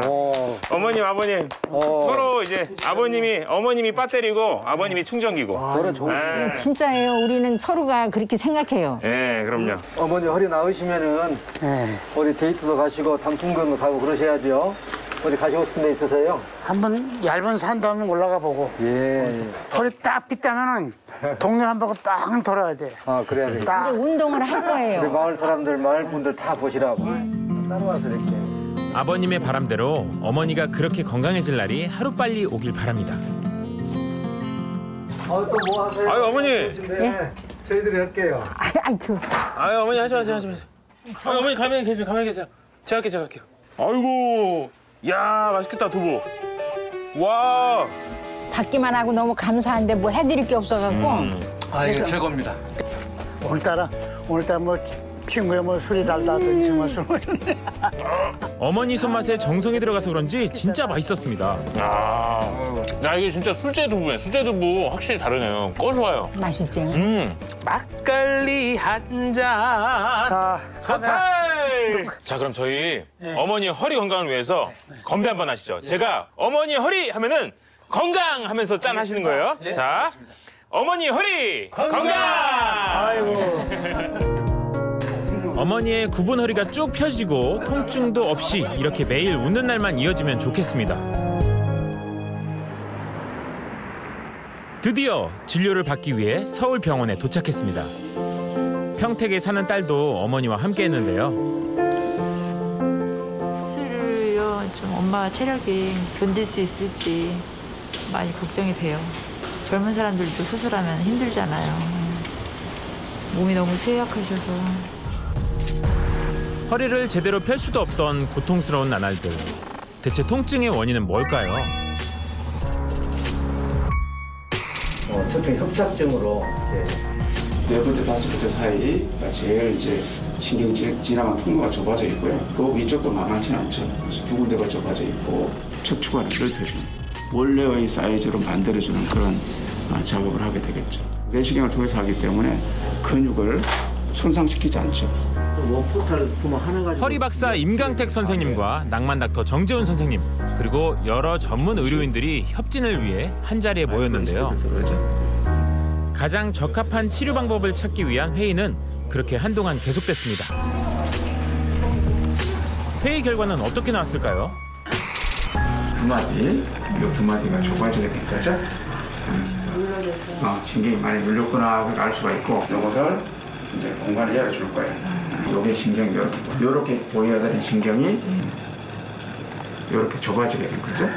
어머님, 아버님 서로 이제 어머님이 배터리고 아버님이 충전기고. 노래 좋으시네. 진짜예요. 우리는 서로가 그렇게 생각해요. 네, 그럼요. 어머니 허리 나으시면은 어디 데이트도 가시고 단풍금도 가고 그러셔야죠. 어디 가시고 싶은 데 있으세요? 한번 얇은 산도 한번 올라가 보고. 허리 딱 삐따면은 동네 한 바퀴 딱 돌아야 돼. 그래야 돼. 딱. 운동을 할 거예요. 우리 마을 사람들, 마을 분들 다 보시라고. 따라와서 이렇게. 아버님의 바람대로 어머니가 그렇게 건강해질 날이 하루빨리 오길 바랍니다. 또 뭐 하세요? 아유, 어머니. 네. 저희들이 할게요. 아유, 어머니 하셔. 어머니 가만히 계세요. 제가 할게요. 아이고, 야, 맛있겠다, 두부. 와. 받기만 하고 너무 감사한데 뭐 해드릴 게 없어갖고. 이거 최고입니다. 오늘따라 뭐 친구의 뭐 술이 달다든지 뭐 술 먹는데. 어머니 손맛에 정성이 들어가서 그런지 진짜 맛있었습니다. 이게 진짜 술제 두부네. 술제 두부 확실히 다르네요. 고소해요. 맛있지? 막걸리 한 잔. 자, 그럼 저희 어머니 허리 건강을 위해서 건배 한번 하시죠. 제가 어머니 허리 하면은 건강 하면서 짠 하시는 거예요. 자, 어머니 허리 건강! 아이고. 어머니의 굽은 허리가 쭉 펴지고 통증도 없이 이렇게 매일 웃는 날만 이어지면 좋겠습니다. 드디어 진료를 받기 위해 서울병원에 도착했습니다. 평택에 사는 딸도 어머니와 함께했는데요. 수술을요, 좀 엄마 체력이 견딜 수 있을지 많이 걱정이 돼요. 젊은 사람들도 수술하면 힘들잖아요. 몸이 너무 쇠약하셔서. 허리를 제대로 펼 수도 없던 고통스러운 나날들. 대체 통증의 원인은 뭘까요? 통증 협착증으로 네 번째, 다섯 번째 사이가 제일 이제 신경 지나간 통로가 좁아져 있고요. 그 위쪽도 만만치는 않죠. 그래서 두 군데가 좁아져 있고 척추관을 넓혀주는 원래의 사이즈로 만들어주는 그런 작업을 하게 되겠죠. 내시경을 통해서 하기 때문에 근육을 손상시키지 않죠. 허리 박사 임강택 선생님과 낭만 닥터 정재훈 선생님 그리고 여러 전문 의료인들이 협진을 위해 한자리에 모였는데요. 가장 적합한 치료 방법을 찾기 위한 회의는 그렇게 한동안 계속됐습니다. 회의 결과는 어떻게 나왔을까요? 이 두 마디가 좁아지게 된 거죠. 신경이 많이 눌렸구나 알 수가 있고 이것을 이제 공간을 열어줄 거예요. 요게 신경이 이렇게 보여야 되는 신경이 이렇게 좁아지게 된 거죠.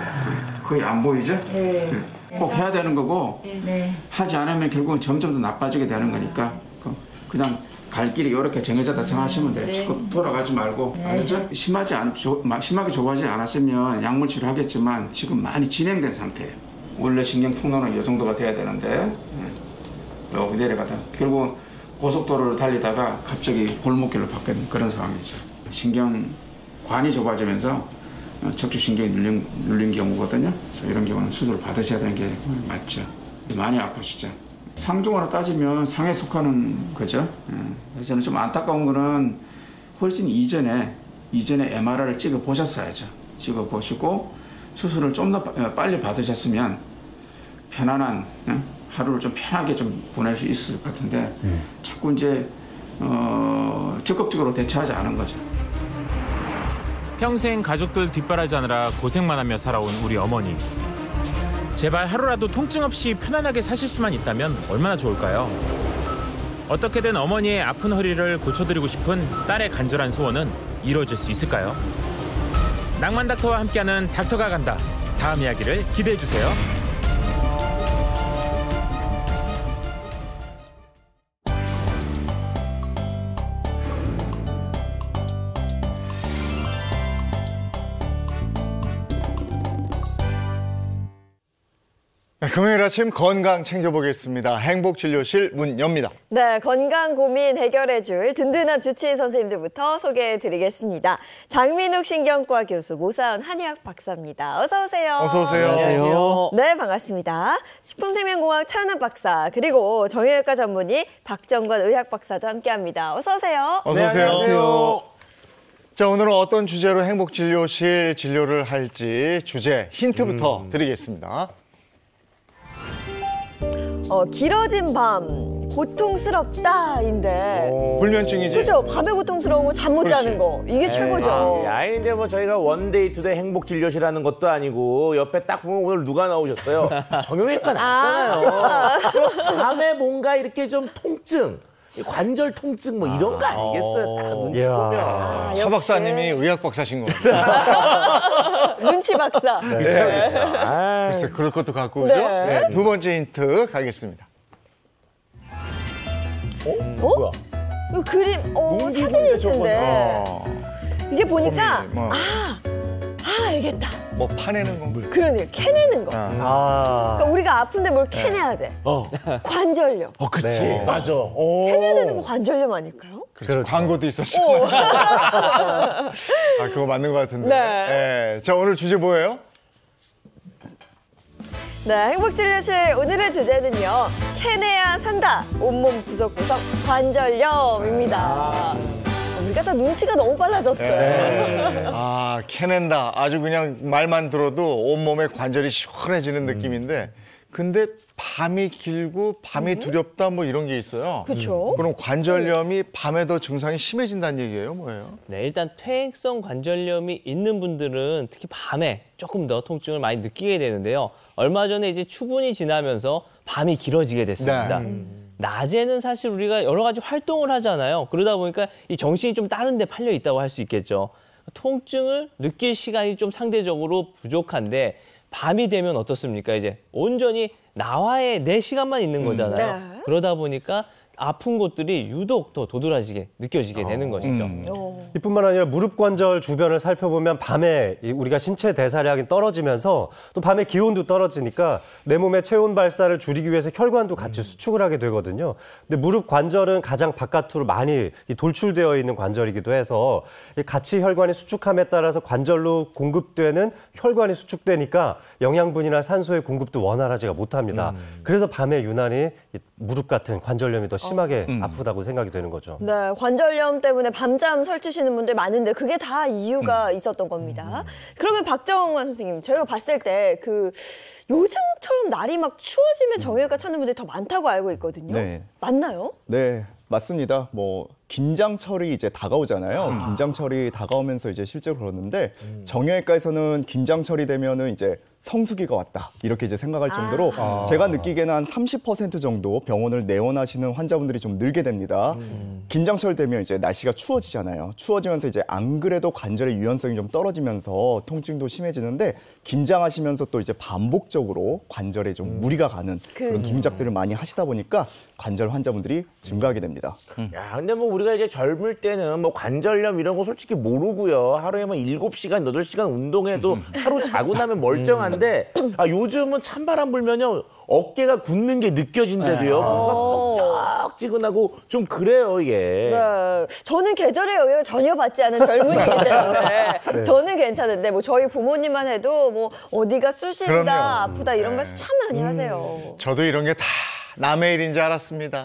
거의 안 보이죠? 네. 꼭 해야 되는 거고 네. 하지 않으면 결국은 점점 더 나빠지게 되는 거니까 그냥 갈 길이 이렇게 정해졌다 생각하시면 돼요. 네. 돌아가지 말고 알겠죠? 심하게 좁아지지 않았으면 약물 치료하겠지만 지금 많이 진행된 상태예요. 원래 신경 통로는 이 정도가 돼야 되는데 여기 내려가다 결국 고속도로를 달리다가 갑자기 골목길로 바뀌는 그런 상황이죠. 신경관이 좁아지면서 척추신경이 눌린 경우거든요. 그래서 이런 경우는 수술을 받으셔야 되는 게 맞죠. 많이 아프시죠. 상종으로 따지면 상에 속하는 거죠. 그래서 저는 좀 안타까운 거는 훨씬 이전에 MRI를 찍어 보셨어야죠. 찍어 보시고 수술을 좀 더 빨리 받으셨으면 편안한 하루를 좀 편하게 좀 보낼 수 있을 것 같은데 자꾸 이제 적극적으로 대처하지 않은 거죠. 평생 가족들 뒷바라지하느라 고생만 하며 살아온 우리 어머니. 제발 하루라도 통증 없이 편안하게 사실 수만 있다면 얼마나 좋을까요? 어떻게든 어머니의 아픈 허리를 고쳐드리고 싶은 딸의 간절한 소원은 이루어질 수 있을까요? 낭만 닥터와 함께하는 닥터가 간다. 다음 이야기를 기대해 주세요. 금요일 아침 건강 챙겨보겠습니다. 행복진료실 문 엽니다. 네, 건강 고민 해결해줄 든든한 주치의 선생님들부터 소개해드리겠습니다. 장민욱 신경과 교수, 모사은 한의학 박사입니다. 어서 오세요. 어서 오세요. 안녕하세요. 네, 반갑습니다. 식품생명공학 차은학 박사, 그리고 정형외과 전문의 박정권 의학 박사도 함께합니다. 어서 오세요. 어서 오세요. 안녕하세요. 자, 오늘은 어떤 주제로 행복진료실 진료를 할지 주제 힌트부터 드리겠습니다. 길어진 밤, 고통스럽다인데. 불면증이지? 그죠? 밤에 고통스러운 거, 잠 못 자는 거. 이게 최고죠. 근데 뭐 저희가 원데이 투데이 행복진료실하는 것도 아니고 옆에 딱 보면 오늘 누가 나오셨어요? 정형외과 나왔잖아요. 밤에 뭔가 이렇게 좀 통증, 관절 통증 뭐 이런 거 아니겠어요? 딱 눈치 보면. 차 박사님이 의학 박사신 겁니다. 눈치 박사. 네. 글쎄, 그럴 것도 같고, 그죠? 네. 두 번째 힌트 가겠습니다. 뭐야? 이거 그림, 사진 힌트인데. 이게 보니까, 알겠다. 뭐 파내는 건 그러네요. 캐내는 거. 그러니까 우리가 아픈데 뭘 캐내야 돼. 관절염. 그치. 네. 맞아. 캐내야 되는 거 관절염 아닐까요? 그렇죠. 광고도 있었죠. 그거 맞는 것 같은데. 네. 자, 오늘 주제 뭐예요? 네, 행복진료실 오늘의 주제는요. 캐내야 산다. 온몸 구석구석 관절염입니다. 우리가 다 눈치가 너무 빨라졌어요. 네. 캐낸다. 아주 그냥 말만 들어도 온몸에 관절이 시원해지는 느낌인데, 근데 밤이 길고 밤이 두렵다 뭐 이런 게 있어요. 그렇죠. 그럼 관절염이 밤에 더 증상이 심해진다는 얘기예요? 뭐예요? 네, 일단 퇴행성 관절염이 있는 분들은 특히 밤에 조금 더 통증을 많이 느끼게 되는데요. 얼마 전에 이제 추분이 지나면서 밤이 길어지게 됐습니다. 낮에는 사실 우리가 여러 가지 활동을 하잖아요. 그러다 보니까 이 정신이 좀 다른 데 팔려 있다고 할 수 있겠죠. 통증을 느낄 시간이 좀 상대적으로 부족한데 밤이 되면 어떻습니까? 이제 온전히 나와의 내 시간만 있는 거잖아요. 네. 그러다 보니까 아픈 곳들이 유독 더 도드라지게 느껴지게 되는 것이죠. 이뿐만 아니라 무릎 관절 주변을 살펴보면 밤에 우리가 신체 대사량이 떨어지면서 또 밤에 기온도 떨어지니까 내 몸의 체온 발사를 줄이기 위해서 혈관도 같이 수축을 하게 되거든요. 근데 무릎 관절은 가장 바깥으로 많이 돌출되어 있는 관절이기도 해서 같이 혈관이 수축함에 따라서 관절로 공급되는 혈관이 수축되니까 영양분이나 산소의 공급도 원활하지가 못합니다. 그래서 밤에 유난히 무릎 같은 관절염이 더 심하게 아프다고 생각이 되는 거죠. 네, 관절염 때문에 밤잠 설치시는 분들 많은데 그게 다 이유가 있었던 겁니다. 그러면 박정원 선생님, 저희가 봤을 때 요즘처럼 날이 막 추워지면 정형외과 찾는 분들이 더 많다고 알고 있거든요. 네. 맞나요? 네, 맞습니다. 김장철이 이제 다가오잖아요. 김장철이 다가오면서 이제 실제로 그러는데 정형외과에서는 김장철이 되면은 이제 성수기가 왔다 이렇게 이제 생각할 정도로 제가 느끼기에는 한 30% 정도 병원을 내원하시는 환자분들이 좀 늘게 됩니다. 김장철 되면 이제 날씨가 추워지잖아요. 추워지면서 이제 안 그래도 관절의 유연성이 좀 떨어지면서 통증도 심해지는데 김장하시면서 또 이제 반복적으로 관절에 좀 무리가 가는 그런 동작들을 많이 하시다 보니까 관절 환자분들이 증가하게 됩니다. 야, 근데 뭐 우리가 이제 젊을 때는 뭐 관절염 이런 거 솔직히 모르고요. 하루에 뭐 7시간, 8시간 운동해도 하루 자고 나면 멀쩡한데 요즘은 찬바람 불면요. 어깨가 굳는 게 느껴진대도요. 뭔가 뻑적지근하고 좀 그래요, 이게. 네. 저는 계절의 영향을 전혀 받지 않은 젊은이기 때문에 네. 저는 괜찮은데 뭐 저희 부모님만 해도 뭐 어디가 쑤신다, 그럼요. 아프다 이런 말씀 참 많이 하세요. 저도 이런 게 다 남의 일인 줄 알았습니다.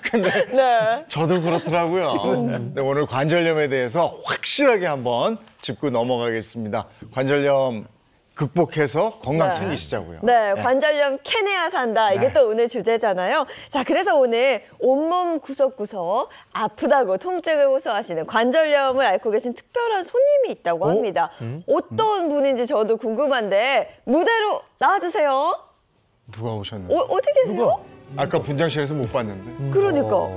근데 네. 저도 그렇더라고요. 근데 오늘 관절염에 대해서 확실하게 한번 짚고 넘어가겠습니다. 관절염 극복해서 건강 네. 챙기시자고요. 네, 관절염 캐내야 산다. 이게 또 오늘 주제잖아요. 자, 그래서 오늘 온몸 구석구석 아프다고 통증을 호소하시는 관절염을 앓고 계신 특별한 손님이 있다고 합니다. 어떤 분인지 저도 궁금한데 무대로 나와주세요. 누가 오셨는데? 어디 계세요? 아까 분장실에서 못 봤는데. 그러니까.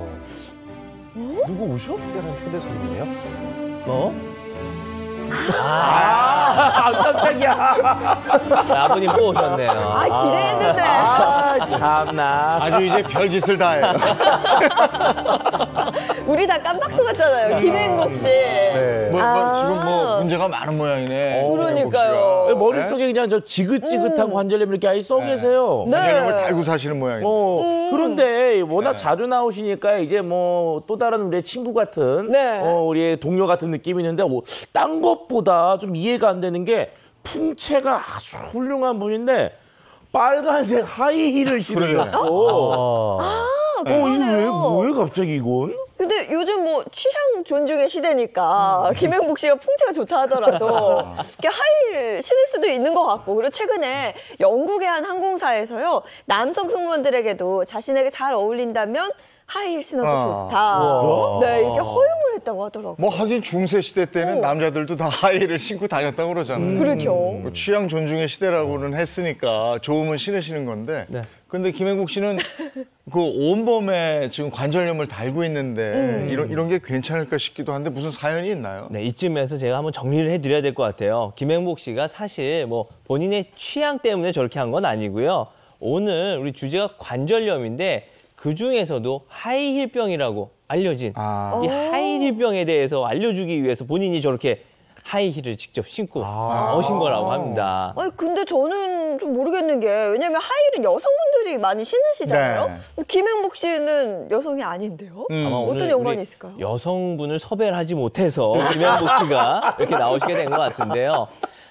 누구 오셔? 특별한 초대 손님이요? 깜짝이야. 아버님 또 오셨네요. 기대했는데. 참나. 아주 이제 별짓을 다 해요. 우리 다 깜빡 속았잖아요. 김행복 씨. 지금 뭐 문제가 많은 모양이네. 그러니까요. 머릿속에 그냥 저 지긋지긋한 관절염 이렇게 아예 써 계세요. 관절염을 달고 사시는 모양이네. 그런데 워낙 자주 나오시니까 이제 뭐 또 다른 우리의 친구 같은 우리의 동료 같은 느낌이 있는데 딴 것보다 좀 이해가 안 되는 게 풍채가 아주 훌륭한 분인데 빨간색 하이힐을 신으셨어. 이게 왜 갑자기 이건? 근데 요즘 뭐 취향 존중의 시대니까 김행복 씨가 풍채가 좋다 하더라도 이렇게 하이힐 신을 수도 있는 것 같고, 그리고 최근에 영국의 한 항공사에서요 남성 승무원들에게도 자신에게 잘 어울린다면 하이힐 신어도 좋다. 네, 이렇게 허용을 했다고 하더라고요. 뭐 하긴 중세 시대 때는 남자들도 다 하이힐을 신고 다녔다고 그러잖아요. 그렇죠. 뭐 취향 존중의 시대라고는 했으니까 좋으면 신으시는 건데. 근데 김행복 씨는 그 온몸에 지금 관절염을 달고 있는데 이런 게 괜찮을까 싶기도 한데 무슨 사연이 있나요? 네, 이쯤에서 제가 한번 정리를 해드려야 될 것 같아요. 김행복 씨가 사실 뭐 본인의 취향 때문에 저렇게 한 건 아니고요. 오늘 우리 주제가 관절염인데 그 중에서도 하이힐병이라고 알려진 이 하이힐병에 대해서 알려주기 위해서 본인이 저렇게 하이힐을 직접 신고 오신 거라고 합니다. 근데 저는 좀 모르겠는 게, 왜냐면 하이힐은 여성분들이 많이 신으시잖아요. 김행복 씨는 여성이 아닌데요? 아마 어떤 연관이 있을까요? 여성분을 섭외를 하지 못해서 김행복 씨가 이렇게 나오시게 된 것 같은데요.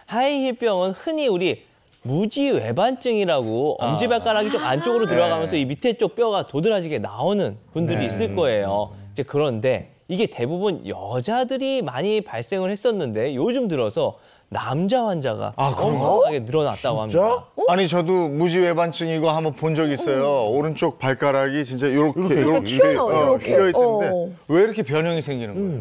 하이힐병은 흔히 우리 무지외반증이라고 엄지발가락이 좀 안쪽으로 들어가면서 이 밑에 쪽 뼈가 도드라지게 나오는 분들이 있을 거예요. 이제 그런데 이게 대부분 여자들이 많이 발생을 했었는데 요즘 들어서 남자 환자가 엄청나게 늘어났다고 합니다. 아니 저도 무지외반증 이거 한번 본 적 있어요. 오른쪽 발가락이 진짜 이렇게 튀어 있던데 왜 이렇게 변형이 생기는 거예요?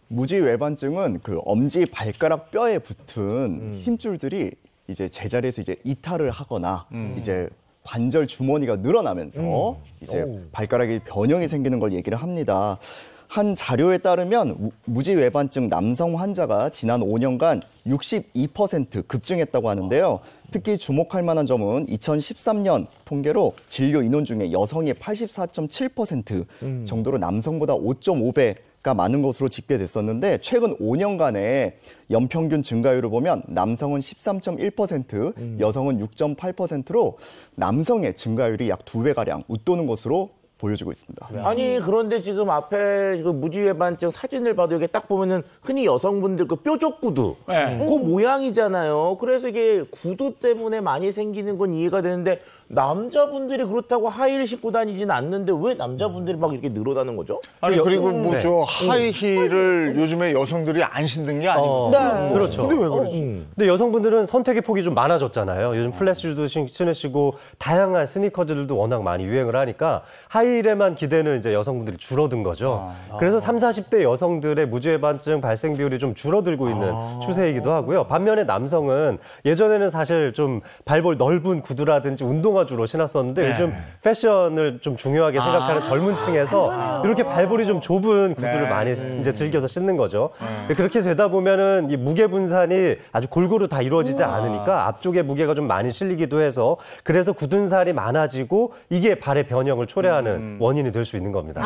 무지외반증은 그 엄지 발가락 뼈에 붙은 힘줄들이 이제 제자리에서 이제 이탈을 하거나 이제 관절 주머니가 늘어나면서 이제 발가락이 변형이 생기는 걸 얘기를 합니다. 한 자료에 따르면 무지외반증 남성 환자가 지난 5년간 62% 급증했다고 하는데요. 특히 주목할 만한 점은 2013년 통계로 진료 인원 중에 여성이 84.7% 정도로 남성보다 5.5배가 많은 것으로 집계됐었는데, 최근 5년간의 연평균 증가율을 보면 남성은 13.1%, 여성은 6.8%로 남성의 증가율이 약 2배가량 웃도는 것으로 보여지고 있습니다. 아니 그런데 지금 앞에 그 무지외반증 사진을 봐도 이게 딱 보면은 흔히 여성분들 그 뾰족 구두 그 모양이잖아요. 그래서 이게 구두 때문에 많이 생기는 건 이해가 되는데 남자분들이 그렇다고 하이힐 신고 다니진 않는데 왜 남자분들이 막 이렇게 늘어나는 거죠? 아니 그리고 뭐 저 하이힐을 요즘에 여성들이 안 신는 게 아니고 그렇죠. 근데 왜 그러지? 근데 여성분들은 선택의 폭이 좀 많아졌잖아요. 요즘 플랫슈즈도 신으시고 다양한 스니커즈들도 워낙 많이 유행을 하니까 하이힐에만 기대는 이제 여성분들이 줄어든 거죠. 그래서 30, 40대 여성들의 무지외반증 발생 비율이 좀 줄어들고 있는 추세이기도 하고요. 반면에 남성은 예전에는 사실 좀 발볼 넓은 구두라든지 운동화 주로 신었었는데 요즘 패션을 좀 중요하게 생각하는 젊은 층에서 이렇게 발볼이 좀 좁은 구두를 많이 이제 즐겨서 신는 거죠. 그렇게 되다 보면은 이 무게 분산이 아주 골고루 다 이루어지지 않으니까 앞쪽에 무게가 좀 많이 실리기도 해서 그래서 굳은 살이 많아지고 이게 발의 변형을 초래하는 되는 원인이 될 수 있는 겁니다.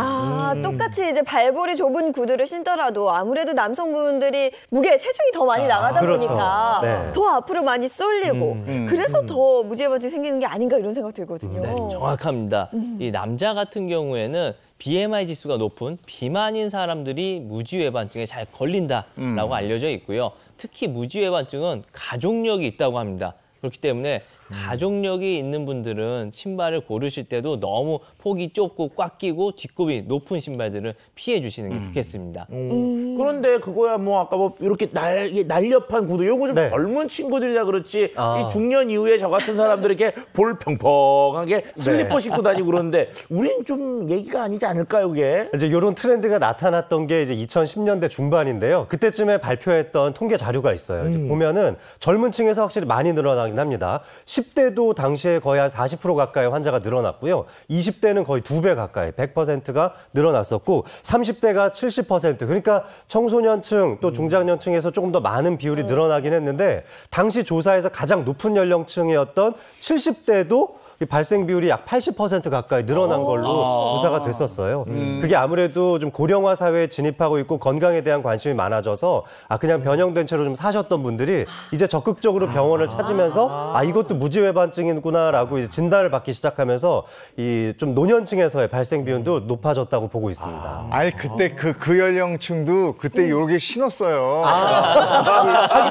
똑같이 이제 발볼이 좁은 구두를 신더라도 아무래도 남성분들이 체중이 더 많이 나가다 그렇죠. 보니까 네. 더 앞으로 많이 쏠리고 그래서 더 무지해반증이 생기는 게 아닌가 이런 생각 들거든요. 네, 정확합니다. 이 남자 같은 경우에는 BMI 지수가 높은 비만인 사람들이 무지외반증에 잘 걸린다라고 알려져 있고요. 특히 무지외반증은 가족력이 있다고 합니다. 그렇기 때문에 가족력이 있는 분들은 신발을 고르실 때도 너무 폭이 좁고 꽉 끼고 뒷굽이 높은 신발들을 피해 주시는 게 좋겠습니다. 그런데 그거야 뭐 아까 뭐 이렇게 날렵한 구두 요거 좀 네. 젊은 친구들이라 그렇지 이 중년 이후에 저 같은 사람들에게 볼 평평하게 슬리퍼 신고 다니고 그러는데 우리는 좀 얘기가 아니지 않을까요, 그게? 이제 이런 트렌드가 나타났던 게 이제 2010년대 중반인데요. 그때쯤에 발표했던 통계 자료가 있어요. 이제 보면은 젊은 층에서 확실히 많이 늘어나긴 합니다. 10대도 당시에 거의 한 40% 가까이 환자가 늘어났고요. 20대는 거의 2배 가까이 100%가 늘어났었고 30대가 70% 그러니까 청소년층 또 중장년층에서 조금 더 많은 비율이 늘어나긴 했는데 당시 조사에서 가장 높은 연령층이었던 70대도 발생 비율이 약 80% 가까이 늘어난 걸로 조사가 됐었어요. 그게 아무래도 좀 고령화 사회에 진입하고 있고 건강에 대한 관심이 많아져서 그냥 변형된 채로 좀 사셨던 분들이 이제 적극적으로 병원을 찾으면서 이것도 무지외반증이구나라고 이제 진단을 받기 시작하면서 이 좀 노년층에서의 발생 비율도 높아졌다고 보고 있습니다. 그때 그 연령층도 그때 요렇게 신었어요.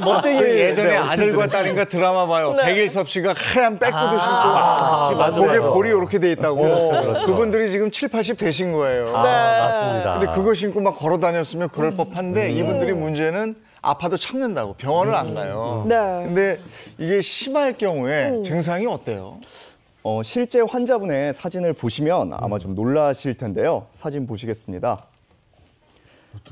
멋쟁이 예전에 네, 아들과 딸인가 드라마 봐요. 네. 백일섭 씨가 하얀 백구두 신고 목에 볼이 이렇게 돼 있다고. 그렇죠. 그분들이 지금 7, 80 되신 거예요. 맞습니다. 근데 그거 신고 막 걸어 다녔으면 그럴 법한데 이분들이 문제는 아파도 참는다고 병원을 안 가요. 네. 근데 이게 심할 경우에 증상이 어때요? 실제 환자분의 사진을 보시면 아마 좀 놀라실 텐데요. 사진 보시겠습니다.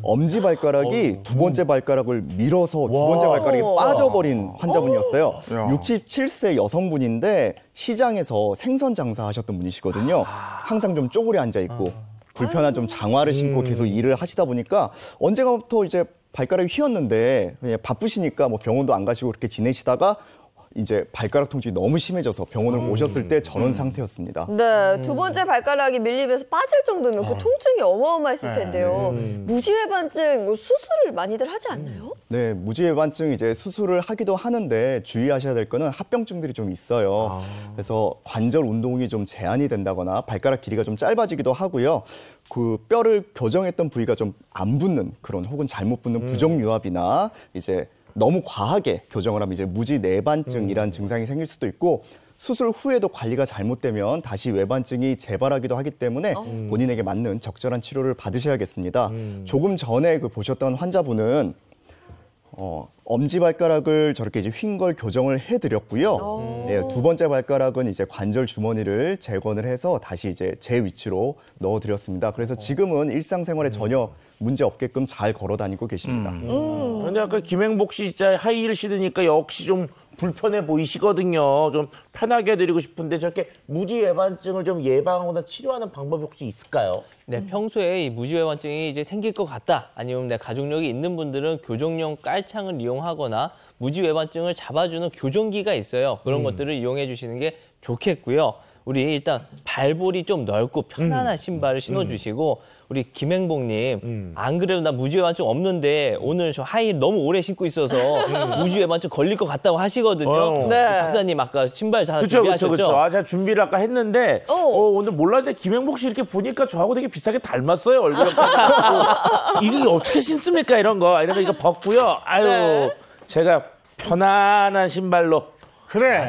엄지발가락이 두 번째 발가락을 밀어서 두 번째 발가락이 빠져버린 환자분이었어요. 67세 여성분인데 시장에서 생선 장사하셨던 분이시거든요. 항상 좀 쪼그려 앉아있고 불편한 좀 장화를 신고 계속 일을 하시다 보니까 언젠가부터 이제 발가락이 휘었는데 그냥 바쁘시니까 뭐 병원도 안 가시고 그렇게 지내시다가 이제 발가락 통증이 너무 심해져서 병원을 오셨을 때 저런 상태였습니다. 네, 두 번째 발가락이 밀리면서 빠질 정도면 그 통증이 어마어마했을 텐데요. 무지외반증 수술을 많이들 하지 않나요? 네, 무지외반증 이제 수술을 하기도 하는데 주의하셔야 될 거는 합병증들이 좀 있어요. 그래서 관절 운동이 좀 제한이 된다거나 발가락 길이가 좀 짧아지기도 하고요. 그 뼈를 교정했던 부위가 좀 안 붙는 그런 혹은 잘못 붙는 부정유합이나 이제 너무 과하게 교정을 하면 이제 무지내반증이라는 증상이 생길 수도 있고 수술 후에도 관리가 잘못되면 다시 외반증이 재발하기도 하기 때문에 본인에게 맞는 적절한 치료를 받으셔야겠습니다. 조금 전에 보셨던 환자분은 엄지발가락을 저렇게 이제 휜 걸 교정을 해드렸고요. 네, 두 번째 발가락은 이제 관절 주머니를 재건을 해서 다시 이제 제 위치로 넣어드렸습니다. 그래서 지금은 일상생활에 전혀 문제 없게끔 잘 걸어 다니고 계십니다. 근데 아까 김행복 씨 진짜 하이힐 신으니까 역시 좀 불편해 보이시거든요. 좀 편하게 해드리고 싶은데 저렇게 무지외반증을 좀 예방하거나 치료하는 방법이 혹시 있을까요? 네, 평소에 이 무지외반증이 이제 생길 것 같다, 아니면 내 가족력이 있는 분들은 교정용 깔창을 이용하거나 무지외반증을 잡아주는 교정기가 있어요. 그런 것들을 이용해 주시는 게 좋겠고요. 우리 일단 발볼이 좀 넓고 편안한 신발을 신어주시고 우리 김행복님 안 그래도 나 무지외반증 없는데 오늘 저 하이힐 너무 오래 신고 있어서 무지외반증 걸릴 것 같다고 하시거든요. 네. 박사님 아까 신발 다 그쵸. 준비하셨죠? 제가 준비를 아까 했는데 오늘 몰랐는데 김행복 씨 이렇게 보니까 저하고 되게 비슷하게 닮았어요. 얼굴. 이게 어떻게 신습니까? 이런 거 이거 벗고요. 아유 제가 편안한 신발로 그래.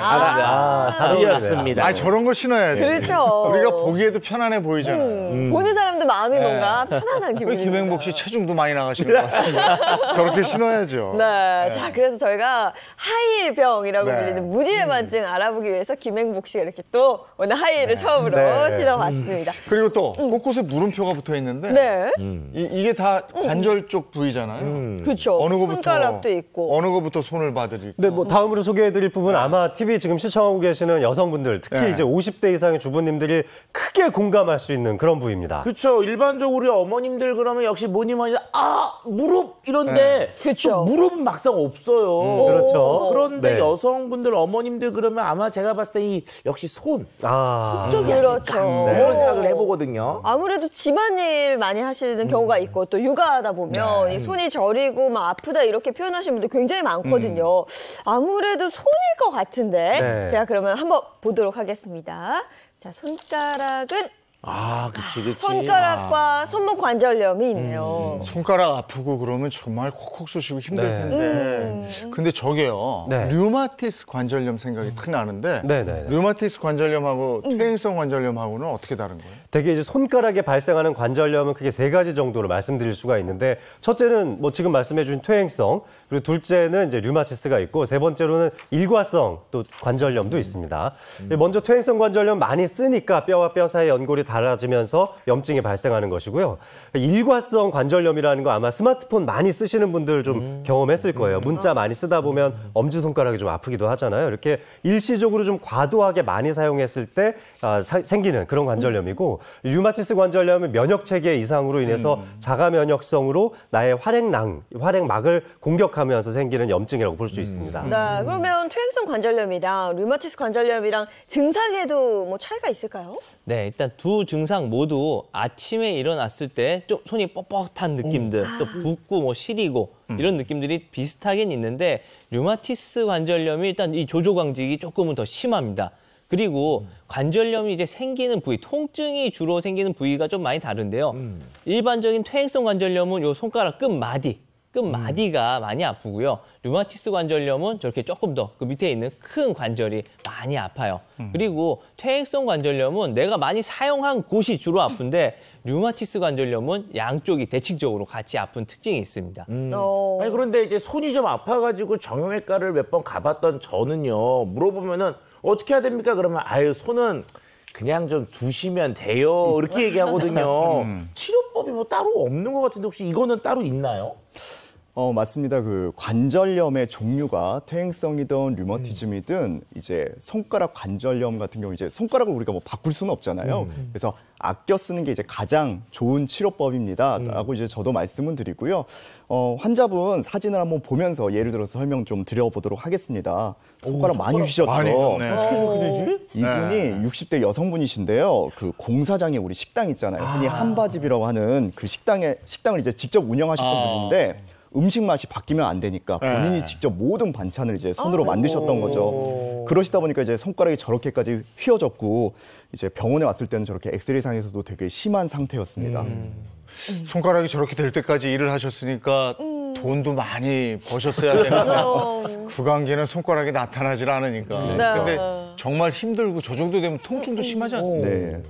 드렸습니다. 저런 거 신어야지. 그렇죠. 우리가 보기에도 편안해 보이잖아요. 보는 사람도 마음이 뭔가 편안한 기분이. 김행복 씨 체중도 많이 나가시는 것 같습니다. 저렇게 신어야죠. 네. 자, 그래서 저희가 하이힐병이라고 네. 불리는 무지외반증 알아보기 위해서 김행복 씨가 이렇게 또 오늘 하이힐을 처음으로 신어봤습니다. 그리고 또 곳곳에 물음표가 붙어 있는데 네. 이게 다 관절 쪽 부위잖아요. 그렇죠. 손가락도 있고. 어느 거부터 손을 봐드릴까요? 네, 뭐 다음으로 소개해드릴 부분 아마 TV 지금 시청하고 계시는 여성분들, 특히 네. 이제 50대 이상의 주부님들이 크게 크게 공감할 수 있는 그런 부위입니다. 그렇죠. 일반적으로 우리 어머님들 그러면 역시 뭐니 무릎 이런데 무릎은 막상 없어요. 그렇죠. 그런데 여성분들 어머님들 그러면 아마 제가 봤을 때 역시 손 쪽이 그렇죠. 이런 생각을 해보거든요. 아무래도 집안일 많이 하시는 경우가 있고 또 육아하다 보면 이 손이 저리고 막 아프다 이렇게 표현하시는 분들 굉장히 많거든요. 아무래도 손일 것 같은데 제가 그러면 한번 보도록 하겠습니다. 자, 손가락은 그치. 손가락과 손목 관절염이 있네요. 손가락 아프고 그러면 정말 콕콕 쑤시고 힘들 텐데. 근데 저게요. 류마티스 관절염 생각이 탁 나는데 류마티스 관절염하고 퇴행성 관절염하고는 어떻게 다른 거예요? 되게 이제 손가락에 발생하는 관절염은 크게 3가지 정도로 말씀드릴 수가 있는데 첫째는 뭐 지금 말씀해 주신 퇴행성, 그리고 둘째는 이제 류마티스가 있고 세 번째로는 일과성 또 관절염도 있습니다. 먼저 퇴행성 관절염 많이 쓰니까 뼈와 뼈 사이 연골이 닳아지면서 염증이 발생하는 것이고요. 일과성 관절염이라는 거 아마 스마트폰 많이 쓰시는 분들 좀 경험했을 거예요. 문자 많이 쓰다 보면 엄지손가락이 좀 아프기도 하잖아요. 이렇게 일시적으로 좀 과도하게 많이 사용했을 때 생기는 그런 관절염이고 류마티스 관절염은 면역체계 이상으로 인해서 자가 면역성으로 나의 활액막을 공격하면서 생기는 염증이라고 볼 수 있습니다. 네, 그러면 퇴행성 관절염이랑 류마티스 관절염이랑 증상에도 뭐 차이가 있을까요? 네, 일단 두 증상 모두 아침에 일어났을 때 좀 손이 뻣뻣한 느낌들, 또 붓고 뭐 시리고 이런 느낌들이 비슷하긴 있는데 류마티스 관절염이 일단 이 조조광직이 조금은 더 심합니다. 그리고 관절염이 이제 생기는 부위, 통증이 주로 생기는 부위가 좀 많이 다른데요. 일반적인 퇴행성 관절염은 요 손가락 끝마디가 많이 아프고요. 류마티스 관절염은 저렇게 조금 더 그 밑에 있는 큰 관절이 많이 아파요. 그리고 퇴행성 관절염은 내가 많이 사용한 곳이 주로 아픈데 류마티스 관절염은 양쪽이 대칭적으로 같이 아픈 특징이 있습니다. 아니 그런데 이제 손이 좀 아파가지고 정형외과를 몇 번 가봤던 저는요. 물어보면은 어떻게 해야 됩니까? 그러면 손은 그냥 좀 두시면 돼요. 이렇게 얘기하거든요. 치료법이 뭐 따로 없는 것 같은데 혹시 이거는 따로 있나요? 맞습니다. 그 관절염의 종류가 퇴행성이든 류머티즘이든 이제 손가락 관절염 같은 경우 이제 손가락을 우리가 뭐 바꿀 수는 없잖아요. 그래서 아껴 쓰는 게 이제 가장 좋은 치료법입니다라고 이제 저도 말씀을 드리고요. 환자분 사진을 한번 보면서 예를 들어서 설명 좀 드려보도록 하겠습니다. 손가락 많이 휘셨죠? 어떻게 이분이 60대 여성분이신데요. 그 공사장에 우리 식당 있잖아요. 흔히 한바집이라고 하는 그 식당을 이제 직접 운영하셨던 분인데 음식 맛이 바뀌면 안 되니까 본인이 직접 모든 반찬을 이제 손으로 만드셨던 거죠. 그러시다 보니까 이제 손가락이 저렇게까지 휘어졌고 이제 병원에 왔을 때는 저렇게 엑스레이상에서도 되게 심한 상태였습니다. 손가락이 저렇게 될 때까지 일을 하셨으니까 돈도 많이 버셨어야 되는데 그 관계는 손가락이 나타나질 않으니까. 근데 정말 힘들고 저 정도 되면 통증도 심하지 않습니까? 네.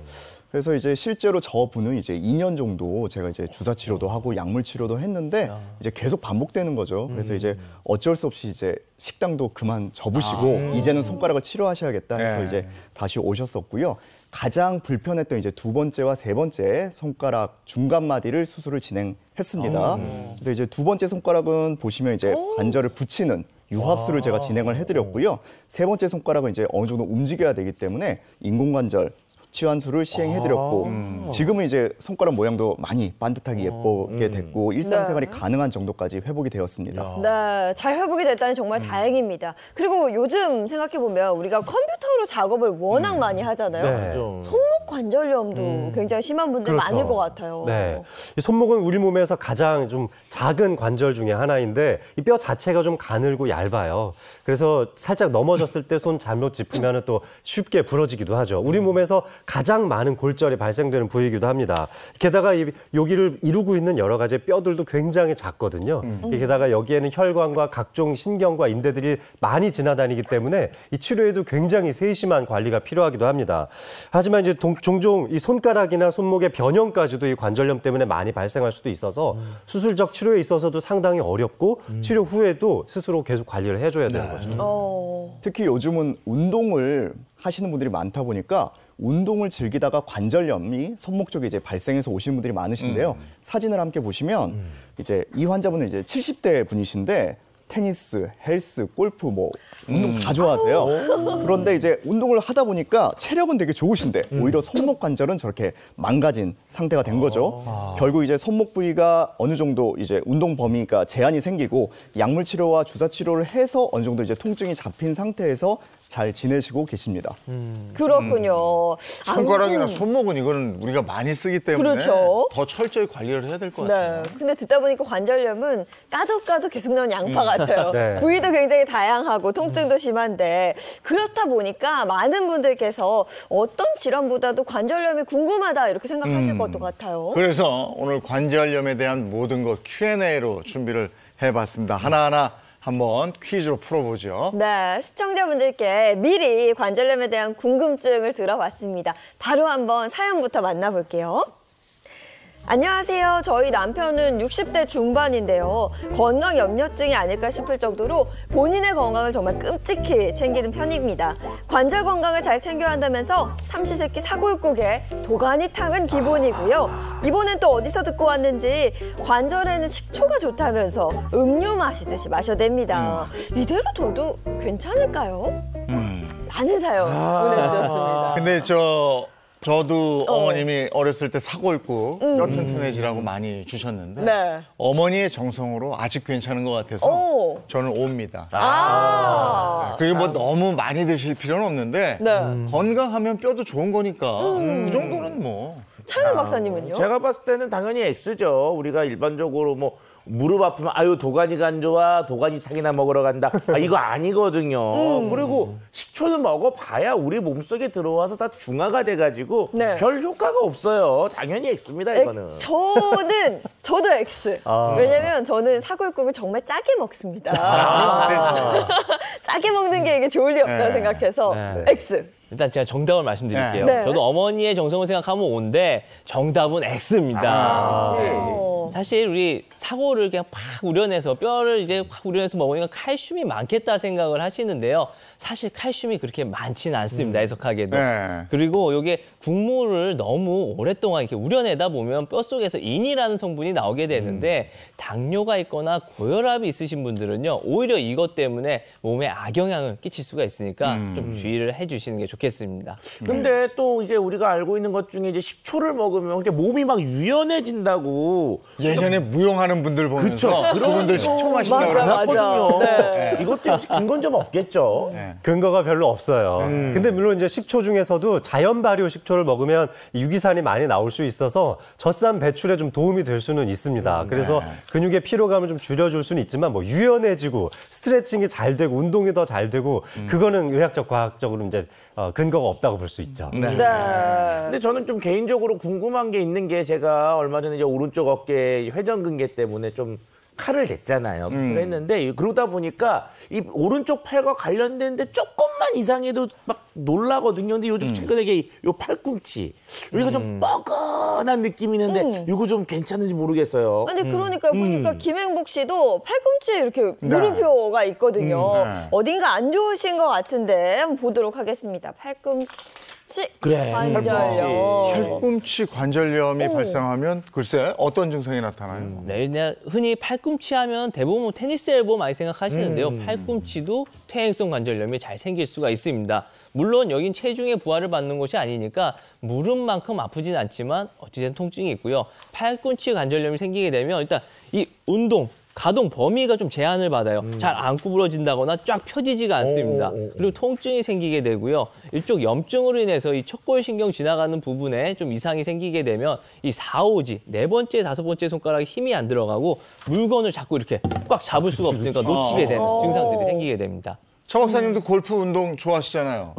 그래서 이제 실제로 저분은 이제 2년 정도 제가 이제 주사 치료도 하고 약물 치료도 했는데 이제 계속 반복되는 거죠. 그래서 이제 어쩔 수 없이 이제 식당도 그만 접으시고 이제는 손가락을 치료하셔야겠다 해서 이제 다시 오셨었고요. 가장 불편했던 이제 2번째와 3번째 손가락 중간 마디를 수술을 진행했습니다. 그래서 이제 2번째 손가락은 보시면 이제 관절을 붙이는 유합술을 제가 진행을 해드렸고요. 3번째 손가락은 이제 어느 정도 움직여야 되기 때문에 인공관절 치환술을 시행해드렸고 지금은 이제 손가락 모양도 많이 반듯하게 예쁘게 됐고 일상생활이 가능한 정도까지 회복이 되었습니다. 네, 잘 회복이 됐다니 정말 다행입니다. 그리고 요즘 생각해보면 우리가 컴퓨터로 작업을 워낙 많이 하잖아요. 손목 관절염도 굉장히 심한 분들 많을 것 같아요. 네, 이 손목은 우리 몸에서 가장 좀 작은 관절 중에 하나인데 이 뼈 자체가 좀 가늘고 얇아요. 그래서 살짝 넘어졌을 때 손 잘못 짚으면 또 쉽게 부러지기도 하죠. 우리 몸에서 가장 많은 골절이 발생되는 부위이기도 합니다. 게다가 여기를 이루고 있는 여러 가지 뼈들도 굉장히 작거든요. 게다가 여기에는 혈관과 각종 신경과 인대들이 많이 지나다니기 때문에 이 치료에도 굉장히 세심한 관리가 필요하기도 합니다. 하지만 이제 종종 이 손가락이나 손목의 변형까지도 이 관절염 때문에 많이 발생할 수도 있어서 수술적 치료에 있어서도 상당히 어렵고 치료 후에도 스스로 계속 관리를 해줘야 되는 거죠. 특히 요즘은 운동을 하시는 분들이 많다 보니까 운동을 즐기다가 관절염이 손목 쪽에 이제 발생해서 오시는 분들이 많으신데요. 사진을 함께 보시면 이제 이 환자분은 이제 70대 분이신데 테니스, 헬스, 골프 뭐 운동 다 좋아하세요. 그런데 이제 운동을 하다 보니까 체력은 되게 좋으신데 오히려 손목 관절은 저렇게 망가진 상태가 된 거죠. 결국 이제 손목 부위가 어느 정도 이제 운동 범위가 제한이 생기고 약물 치료와 주사 치료를 해서 어느 정도 이제 통증이 잡힌 상태에서 잘 지내시고 계십니다. 그렇군요. 손가락이나 손목은 이거는 우리가 많이 쓰기 때문에 그렇죠. 더 철저히 관리를 해야 될 것 같아요. 네. 근데 듣다 보니까 관절염은 까도 계속 나온 양파 같아요. 네. 부위도 굉장히 다양하고 통증도 심한데 그렇다 보니까 많은 분들께서 어떤 질환보다도 관절염이 궁금하다 이렇게 생각하실 것 같아요. 그래서 오늘 관절염에 대한 모든 것 Q&A로 준비를 해봤습니다. 하나하나 한번 퀴즈로 풀어보죠. 네, 시청자분들께 미리 관절염에 대한 궁금증을 들어봤습니다. 바로 한번 사연부터 만나볼게요. 안녕하세요. 저희 남편은 60대 중반인데요. 건강 염려증이 아닐까 싶을 정도로 본인의 건강을 정말 끔찍히 챙기는 편입니다. 관절 건강을 잘 챙겨야 한다면서 삼시세끼 사골국에 도가니탕은 기본이고요. 이번엔 또 어디서 듣고 왔는지 관절에는 식초가 좋다면서 음료 마시듯이 마셔야 됩니다. 이대로 둬도 괜찮을까요? 많은 사연 보내주셨습니다. 근데 저도 어머님이 어렸을 때 사골국, 옅은 페네지라고 많이 주셨는데 네. 어머니의 정성으로 아직 괜찮은 것 같아서 저는 옵니다. 그게 뭐 너무 많이 드실 필요는 없는데 건강하면 뼈도 좋은 거니까 그 정도는 뭐. 차은우 박사님은요? 제가 봤을 때는 당연히 X죠. 우리가 일반적으로 뭐 무릎 아프면 아유 도가니가 안 좋아 도가니탕이나 먹으러 간다 이거 아니거든요. 그리고 식초는 먹어봐야 우리 몸속에 들어와서 다 중화가 돼가지고 별 효과가 없어요. 당연히 X입니다 이거는. 저도 X. 왜냐면 저는 사골국을 정말 짜게 먹습니다. 짜게 먹는 게 이게 좋을 리 없다고 생각해서 X. 일단 제가 정답을 말씀드릴게요. 네. 저도 어머니의 정성을 생각하면 O인데 정답은 X입니다. 사실 우리 사골을 그냥 팍 우려내서 뼈를 이제 확 우려내서 먹으니까 칼슘이 많겠다 생각을 하시는데요. 사실 칼슘이 그렇게 많지는 않습니다. 해석하기에도. 그리고 이게 국물을 너무 오랫동안 이렇게 우려내다 보면 뼈 속에서 인이라는 성분이 나오게 되는데 당뇨가 있거나 고혈압이 있으신 분들은요. 오히려 이것 때문에 몸에 악영향을 끼칠 수가 있으니까 좀 주의를 해주시는 게 좋겠습니다. 근데 또 이제 우리가 알고 있는 것 중에 이제 식초를 먹으면 몸이 막 유연해진다고. 예전에 무용하는 분들 보면서 그분들 식초 마신다고 그랬거든요. 네. 이것도 역시 근거는 좀 없겠죠. 근거가 별로 없어요. 근데 물론 이제 식초 중에서도 자연 발효 식초를 먹으면 유기산이 많이 나올 수 있어서 젖산 배출에 좀 도움이 될 수는 있습니다. 그래서 근육의 피로감을 좀 줄여줄 수는 있지만 뭐 유연해지고 스트레칭이 잘 되고 운동이 더 잘 되고 그거는 의학적 과학적으로 이제 근거가 없다고 볼 수 있죠. 근데 저는 좀 개인적으로 궁금한 게 있는 게 제가 얼마 전에 이제 오른쪽 어깨 회전근개 때문에 좀 칼을 냈잖아요. 수술을 했는데 그러다 보니까 이 오른쪽 팔과 관련된데 조금만 이상해도 막 놀라거든요. 근데 요즘 최근에 이 팔꿈치 여기가 좀 뻐근한 느낌이 있는데 이거 좀 괜찮은지 모르겠어요. 아니 그러니까 보니까 김행복 씨도 팔꿈치에 이렇게 물음표가 있거든요. 어딘가 안 좋으신 것 같은데 한번 보도록 하겠습니다. 팔꿈치 관절염. 팔꿈치 관절염이 발생하면 글쎄 어떤 증상이 나타나요? 네, 흔히 팔꿈치 하면 대부분 테니스 엘보 많이 생각하시는데요. 팔꿈치도 퇴행성 관절염이 잘 생길 수가 있습니다. 물론 여긴 체중의 부하를 받는 것이 아니니까 무릎만큼 아프진 않지만 어찌된 통증이 있고요. 팔꿈치 관절염이 생기게 되면 일단 이 가동 범위가 좀 제한을 받아요. 잘 안 구부러진다거나 쫙 펴지지가 않습니다. 그리고 통증이 생기게 되고요. 이쪽 염증으로 인해서 이 척골신경 지나가는 부분에 좀 이상이 생기게 되면 이 4, 5지, 4번째, 5번째 손가락에 힘이 안 들어가고 물건을 자꾸 이렇게 꽉 잡을 수가 없으니까 놓치게 되는 증상들이 생기게 됩니다. 차 박사님도 골프 운동 좋아하시잖아요.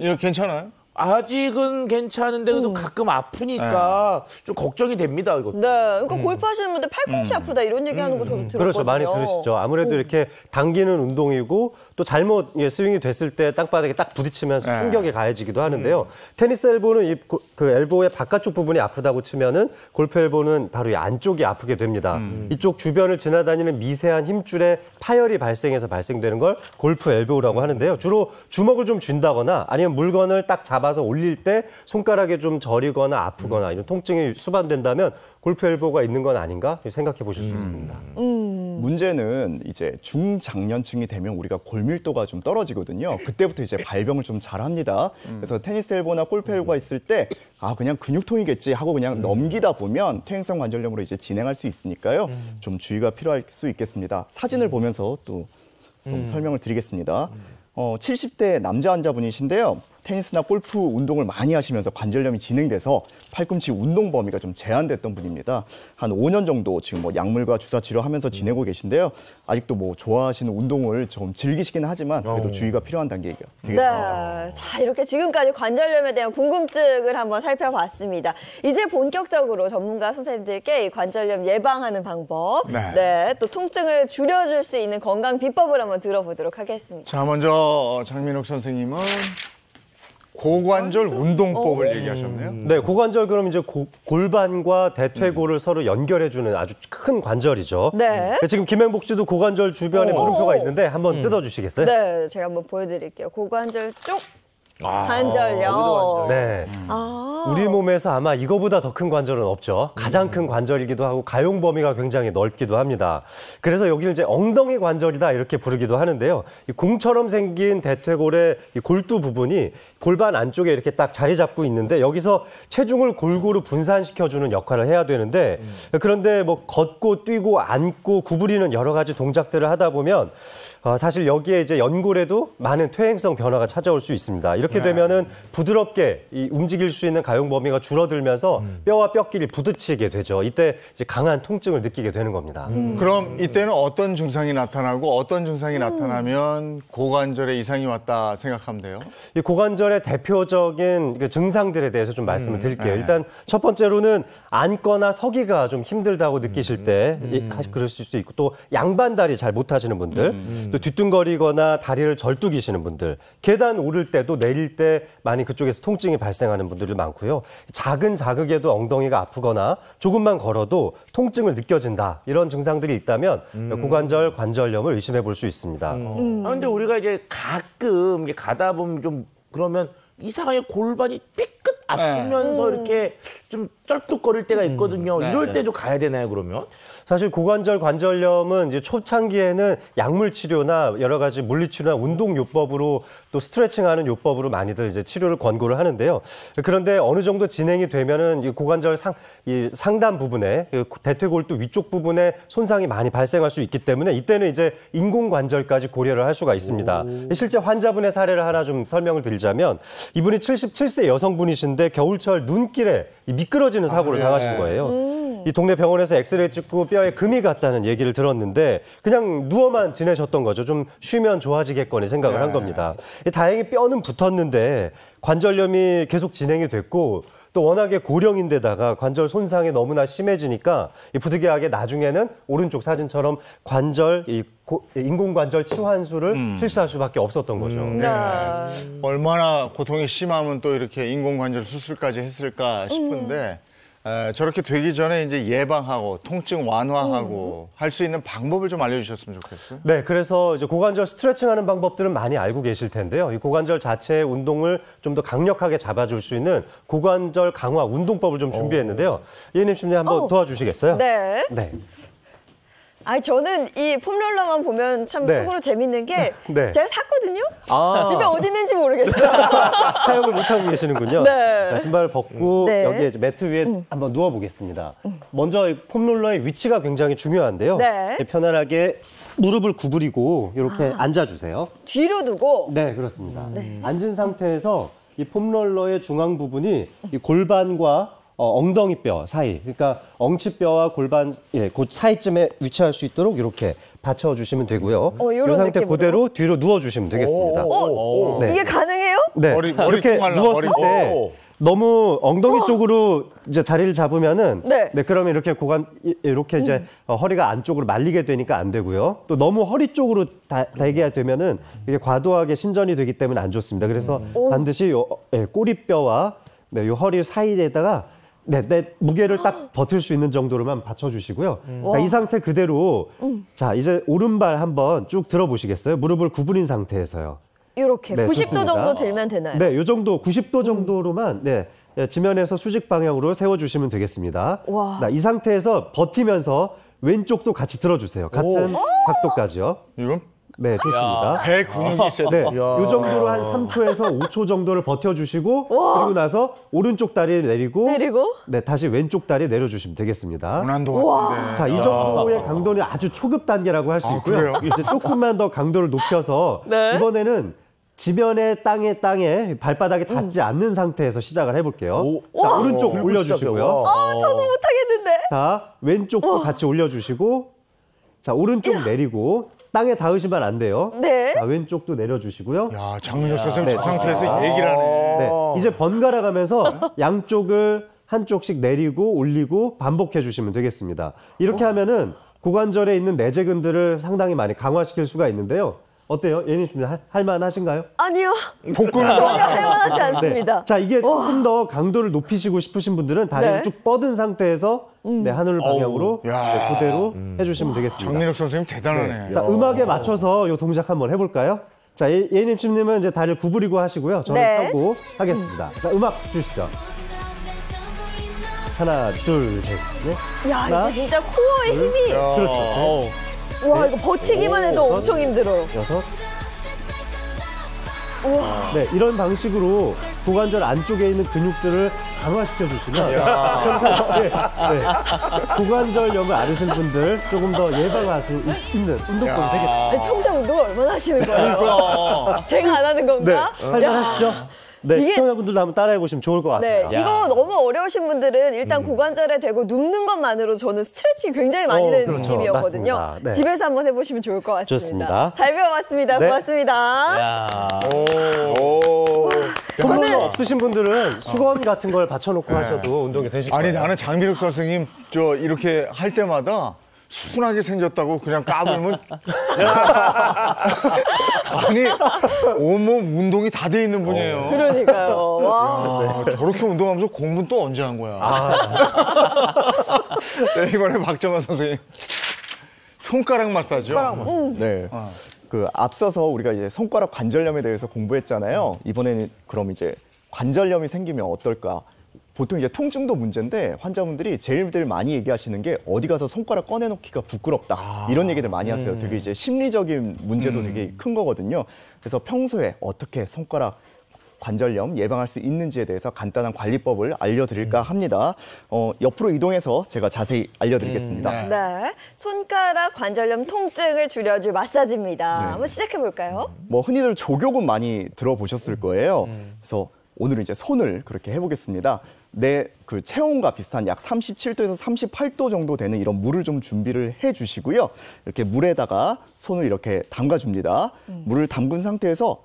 이거 괜찮아요? 아직은 괜찮은데 그래도 가끔 아프니까 좀 걱정이 됩니다. 이것도. 네, 그러니까 골프 하시는 분들 팔꿈치 아프다 이런 얘기하는 거 저도 들었거든요. 그렇죠, 많이 들으시죠. 아무래도 이렇게 당기는 운동이고 또 잘못 스윙이 됐을 때 땅바닥에 딱 부딪히면서 충격이 가해지기도 하는데요. 테니스 엘보는 그 엘보의 바깥쪽 부분이 아프다고 치면은 골프 엘보는 바로 이 안쪽이 아프게 됩니다. 이쪽 주변을 지나다니는 미세한 힘줄에 파열이 발생해서 발생되는 걸 골프 엘보라고 하는데요. 주로 주먹을 좀 쥔다거나 아니면 물건을 딱 잡아서 올릴 때 손가락에 좀 저리거나 아프거나 이런 통증이 수반된다면 골프 엘보가 있는 건 아닌가 생각해 보실 수 있습니다. 문제는 이제 중장년층이 되면 우리가 골밀도가 좀 떨어지거든요. 그때부터 이제 발병을 좀 잘합니다. 그래서 테니스 엘보나 골프 엘보가 있을 때 그냥 근육통이겠지 하고 그냥 넘기다 보면 퇴행성 관절염으로 이제 진행할 수 있으니까요. 좀 주의가 필요할 수 있겠습니다. 사진을 보면서 또 좀 설명을 드리겠습니다. 70대 남자 환자분이신데요. 테니스나 골프 운동을 많이 하시면서 관절염이 진행돼서 팔꿈치 운동 범위가 좀 제한됐던 분입니다. 한 5년 정도 지금 뭐 약물과 주사 치료하면서 지내고 계신데요. 아직도 뭐 좋아하시는 운동을 좀 즐기시긴 하지만 그래도 주의가 필요한 단계가 되겠습니다. 네, 자 이렇게 지금까지 관절염에 대한 궁금증을 한번 살펴봤습니다. 이제 본격적으로 전문가 선생님들께 이 관절염 예방하는 방법, 네, 또 통증을 줄여줄 수 있는 건강 비법을 한번 들어보도록 하겠습니다. 자, 먼저 장민욱 선생님은 고관절 운동법을 얘기하셨네요. 네, 고관절 그럼 이제 골반과 대퇴골을 서로 연결해주는 아주 큰 관절이죠. 네. 지금 김행복 씨도 고관절 주변에 물음표가 있는데 한번 뜯어주시겠어요? 네, 제가 한번 보여드릴게요. 고관절 쪽. 관절염. 네. 우리 몸에서 아마 이거보다 더 큰 관절은 없죠. 가장 큰 관절이기도 하고 가용 범위가 굉장히 넓기도 합니다. 그래서 여기를 이제 엉덩이 관절이다 이렇게 부르기도 하는데요. 이 공처럼 생긴 대퇴골의 이 골두 부분이 골반 안쪽에 이렇게 딱 자리 잡고 있는데 여기서 체중을 골고루 분산시켜주는 역할을 해야 되는데 그런데 뭐 걷고 뛰고 앉고 구부리는 여러 가지 동작들을 하다 보면 사실 여기에 이제 연골에도 많은 퇴행성 변화가 찾아올 수 있습니다. 이렇게 되면은 부드럽게 움직일 수 있는 가용 범위가 줄어들면서 뼈와 뼈끼리 부딪히게 되죠. 이때 이제 강한 통증을 느끼게 되는 겁니다. 그럼 이때는 어떤 증상이 나타나고 어떤 증상이 나타나면 고관절에 이상이 왔다 생각하면 돼요? 이 고관절의 대표적인 그 증상들에 대해서 좀 말씀을 드릴게요. 일단 첫 번째로는 앉거나 서기가 좀 힘들다고 느끼실 때 그러실 수 있고 또 양반다리 잘 못하시는 분들 또 뒤뚱거리거나 다리를 절뚝이시는 분들, 계단 오를 때도 내릴 때 많이 그쪽에서 통증이 발생하는 분들이 많고요. 작은 자극에도 엉덩이가 아프거나 조금만 걸어도 통증을 느껴진다. 이런 증상들이 있다면 고관절 관절염을 의심해 볼 수 있습니다. 그런데 우리가 이제 가끔 가다 보면 좀 그러면 이상하게 골반이 삐끗 아프면서 이렇게 좀 쩔뚝거릴 때가 있거든요. 이럴 때도 가야 되나요, 그러면? 사실 고관절 관절염은 이제 초창기에는 약물 치료나 여러 가지 물리 치료나 운동 요법으로 또 스트레칭하는 요법으로 많이들 이제 치료를 권고를 하는데요. 그런데 어느 정도 진행이 되면은 이 고관절 상단 부분에 대퇴골두 위쪽 부분에 손상이 많이 발생할 수 있기 때문에 이때는 이제 인공 관절까지 고려를 할 수가 있습니다. 실제 환자분의 사례를 하나 좀 설명을 드리자면 이분이 77세 여성분이신데 겨울철 눈길에 미끄러지는 사고를 당하신 거예요. 이 동네 병원에서 엑스레이 찍고 뼈에 금이 갔다는 얘기를 들었는데 그냥 누워만 지내셨던 거죠. 좀 쉬면 좋아지겠거니 생각을 한 겁니다. 다행히 뼈는 붙었는데 관절염이 계속 진행이 됐고 또 워낙에 고령인데다가 관절 손상이 너무나 심해지니까 부득이하게 나중에는 오른쪽 사진처럼 인공관절 치환술을 실시할 수밖에 없었던 거죠. 얼마나 고통이 심하면 또 이렇게 인공관절 수술까지 했을까 싶은데 저렇게 되기 전에 이제 예방하고 통증 완화하고 할 수 있는 방법을 좀 알려주셨으면 좋겠어요. 네, 그래서 이제 고관절 스트레칭하는 방법들은 많이 알고 계실 텐데요. 이 고관절 자체의 운동을 좀 더 강력하게 잡아줄 수 있는 고관절 강화 운동법을 좀 준비했는데요. 예님 심리 한번 도와주시겠어요? 네. 네. 저는 이 폼롤러만 보면 참 속으로 재밌는 게 제가 샀거든요. 집에 어디 있는지 모르겠어요. 사용을 못하고 계시는군요. 자, 신발을 벗고 여기에 이제 매트 위에 한번 누워보겠습니다. 먼저 이 폼롤러의 위치가 굉장히 중요한데요. 편안하게 무릎을 구부리고 이렇게 앉아주세요. 뒤로 두고? 네, 그렇습니다. 앉은 상태에서 이 폼롤러의 중앙 부분이 이 골반과 엉덩이뼈 사이, 그러니까 엉치뼈와 골반 그 사이쯤에 위치할 수 있도록 이렇게 받쳐주시면 되고요. 이 상태 느낌으로? 그대로 뒤로 누워주시면 되겠습니다. 이게 가능해요? 네, 이렇게 누웠을 때 너무 엉덩이 쪽으로 이제 자리를 잡으면은 그러면 이렇게 이렇게 이제 허리가 안쪽으로 말리게 되니까 안 되고요. 또 너무 허리 쪽으로 달게 되면은 이게 과도하게 신전이 되기 때문에 안 좋습니다. 그래서 반드시 꼬리뼈와 이 허리 사이에다가 내 무게를 딱 버틸 수 있는 정도로만 받쳐주시고요. 이 상태 그대로 자 이제 오른발 한번 쭉 들어보시겠어요? 무릎을 구부린 상태에서요. 이렇게 90도 좋습니다. 정도 들면 되나요? 네, 이 정도 90도 정도로만 지면에서 수직 방향으로 세워주시면 되겠습니다. 이 상태에서 버티면서 왼쪽도 같이 들어주세요. 같은 각도까지요. 이건? 네, 좋습니다. 배 근육이 있어야 네, 이 정도로 한 3초에서 5초 정도를 버텨주시고 그리고 나서 오른쪽 다리 내리고 네, 다시 왼쪽 다리 내려주시면 되겠습니다. 고난도 같은데. 자, 이 정도의 강도는 아주 초급 단계라고 할 수 있고요. 이제 조금만 더 강도를 높여서 이번에는 지면의 땅에 발바닥이 닿지 않는 상태에서 시작을 해볼게요. 자, 오른쪽 올려주시고요. 저는 못하겠는데. 자, 왼쪽도 같이 올려주시고 자, 오른쪽 내리고 땅에 닿으시면 안 돼요. 네. 자, 왼쪽도 내려주시고요. 야, 장민호 선생님 저 상태에서 얘기를 하네. 네, 이제 번갈아 가면서 양쪽을 한쪽씩 내리고 올리고 반복해 주시면 되겠습니다. 이렇게 하면은 고관절에 있는 내재근들을 상당히 많이 강화시킬 수가 있는데요. 어때요? 예님 씨 할만하신가요? 아니요. 복근은 전혀 할만하지 않습니다. 네. 자, 이게 조금 더 강도를 높이시고 싶으신 분들은 다리를 쭉 뻗은 상태에서 네, 하늘 방향으로 네, 그대로 해주시면 되겠습니다. 장민호 선생님 대단하네. 네. 자, 음악에 맞춰서 이 동작 한번 해볼까요? 자, 예님 씨님은 이제 다리를 구부리고 하시고요. 저는 펴고 하겠습니다. 자, 음악 주시죠. 하나, 둘, 셋, 넷. 야, 하나, 이거 진짜 코어의 힘이. 그렇습니다. 와, 이거 버티기만 해도 엄청 힘들어요. 6. 우와. 네, 이런 방식으로 고관절 안쪽에 있는 근육들을 강화시켜 주시면 평소에 고관절염을 앓으신 분들 조금 더 예방할 수 있는 운동법이 되겠습니다. 아니, 평소에 운동을 얼마나 하시는 거예요? 제가 안 하는 건가? 네, 할만하시죠? 네, 시청자분들도 한번 따라해 보시면 좋을 것 같아요. 네, 이거 너무 어려우신 분들은 일단 고관절에 대고 눕는 것만으로 저는 스트레칭이 굉장히 많이 되는 그렇죠. 느낌이었거든요. 맞습니다. 네. 집에서 한번 해보시면 좋을 것 같습니다. 좋습니다. 잘 배워봤습니다. 네. 고맙습니다. 손 없으신 분들은 수건 같은 걸 받쳐놓고 하셔도 운동이 되실 거예요. 아니, 나는 장민호 선생님 저 이렇게 할 때마다 순하게 생겼다고 그냥 까불면 아니 온몸 운동이 다 돼 있는 분이에요. 그러니까요. 와. 야, 저렇게 운동하면서 공부는 또 언제 한 거야? 네, 이번에 박정환 선생님 손가락 마사지요. 네. 그 앞서서 우리가 이제 손가락 관절염에 대해서 공부했잖아요. 이번에는 그럼 이제 관절염이 생기면 어떨까? 보통 이제 통증도 문제인데 환자분들이 제일들 많이 얘기하시는 게 어디 가서 손가락 꺼내놓기가 부끄럽다 이런 얘기들 많이 하세요. 되게 이제 심리적인 문제도 되게 큰 거거든요. 그래서 평소에 어떻게 손가락 관절염 예방할 수 있는지에 대해서 간단한 관리법을 알려드릴까 합니다. 옆으로 이동해서 제가 자세히 알려드리겠습니다. 네, 손가락 관절염 통증을 줄여줄 마사지입니다. 한번 시작해 볼까요? 뭐 흔히들 조교근 많이 들어보셨을 거예요. 그래서 오늘은 이제 손을 그렇게 해보겠습니다. 내 그 체온과 비슷한 약 37도에서 38도 정도 되는 이런 물을 좀 준비를 해주시고요. 이렇게 물에다가 손을 이렇게 담가줍니다. 물을 담근 상태에서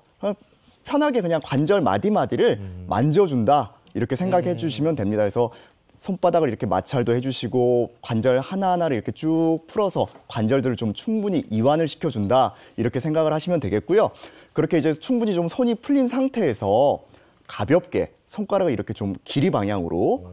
편하게 그냥 관절 마디마디를 만져준다 이렇게 생각해 주시면 됩니다. 그래서 손바닥을 이렇게 마찰도 해주시고 관절 하나하나를 이렇게 쭉 풀어서 관절들을 좀 충분히 이완을 시켜준다 이렇게 생각을 하시면 되겠고요. 그렇게 이제 충분히 좀 손이 풀린 상태에서 가볍게 손가락을 이렇게 좀 길이 방향으로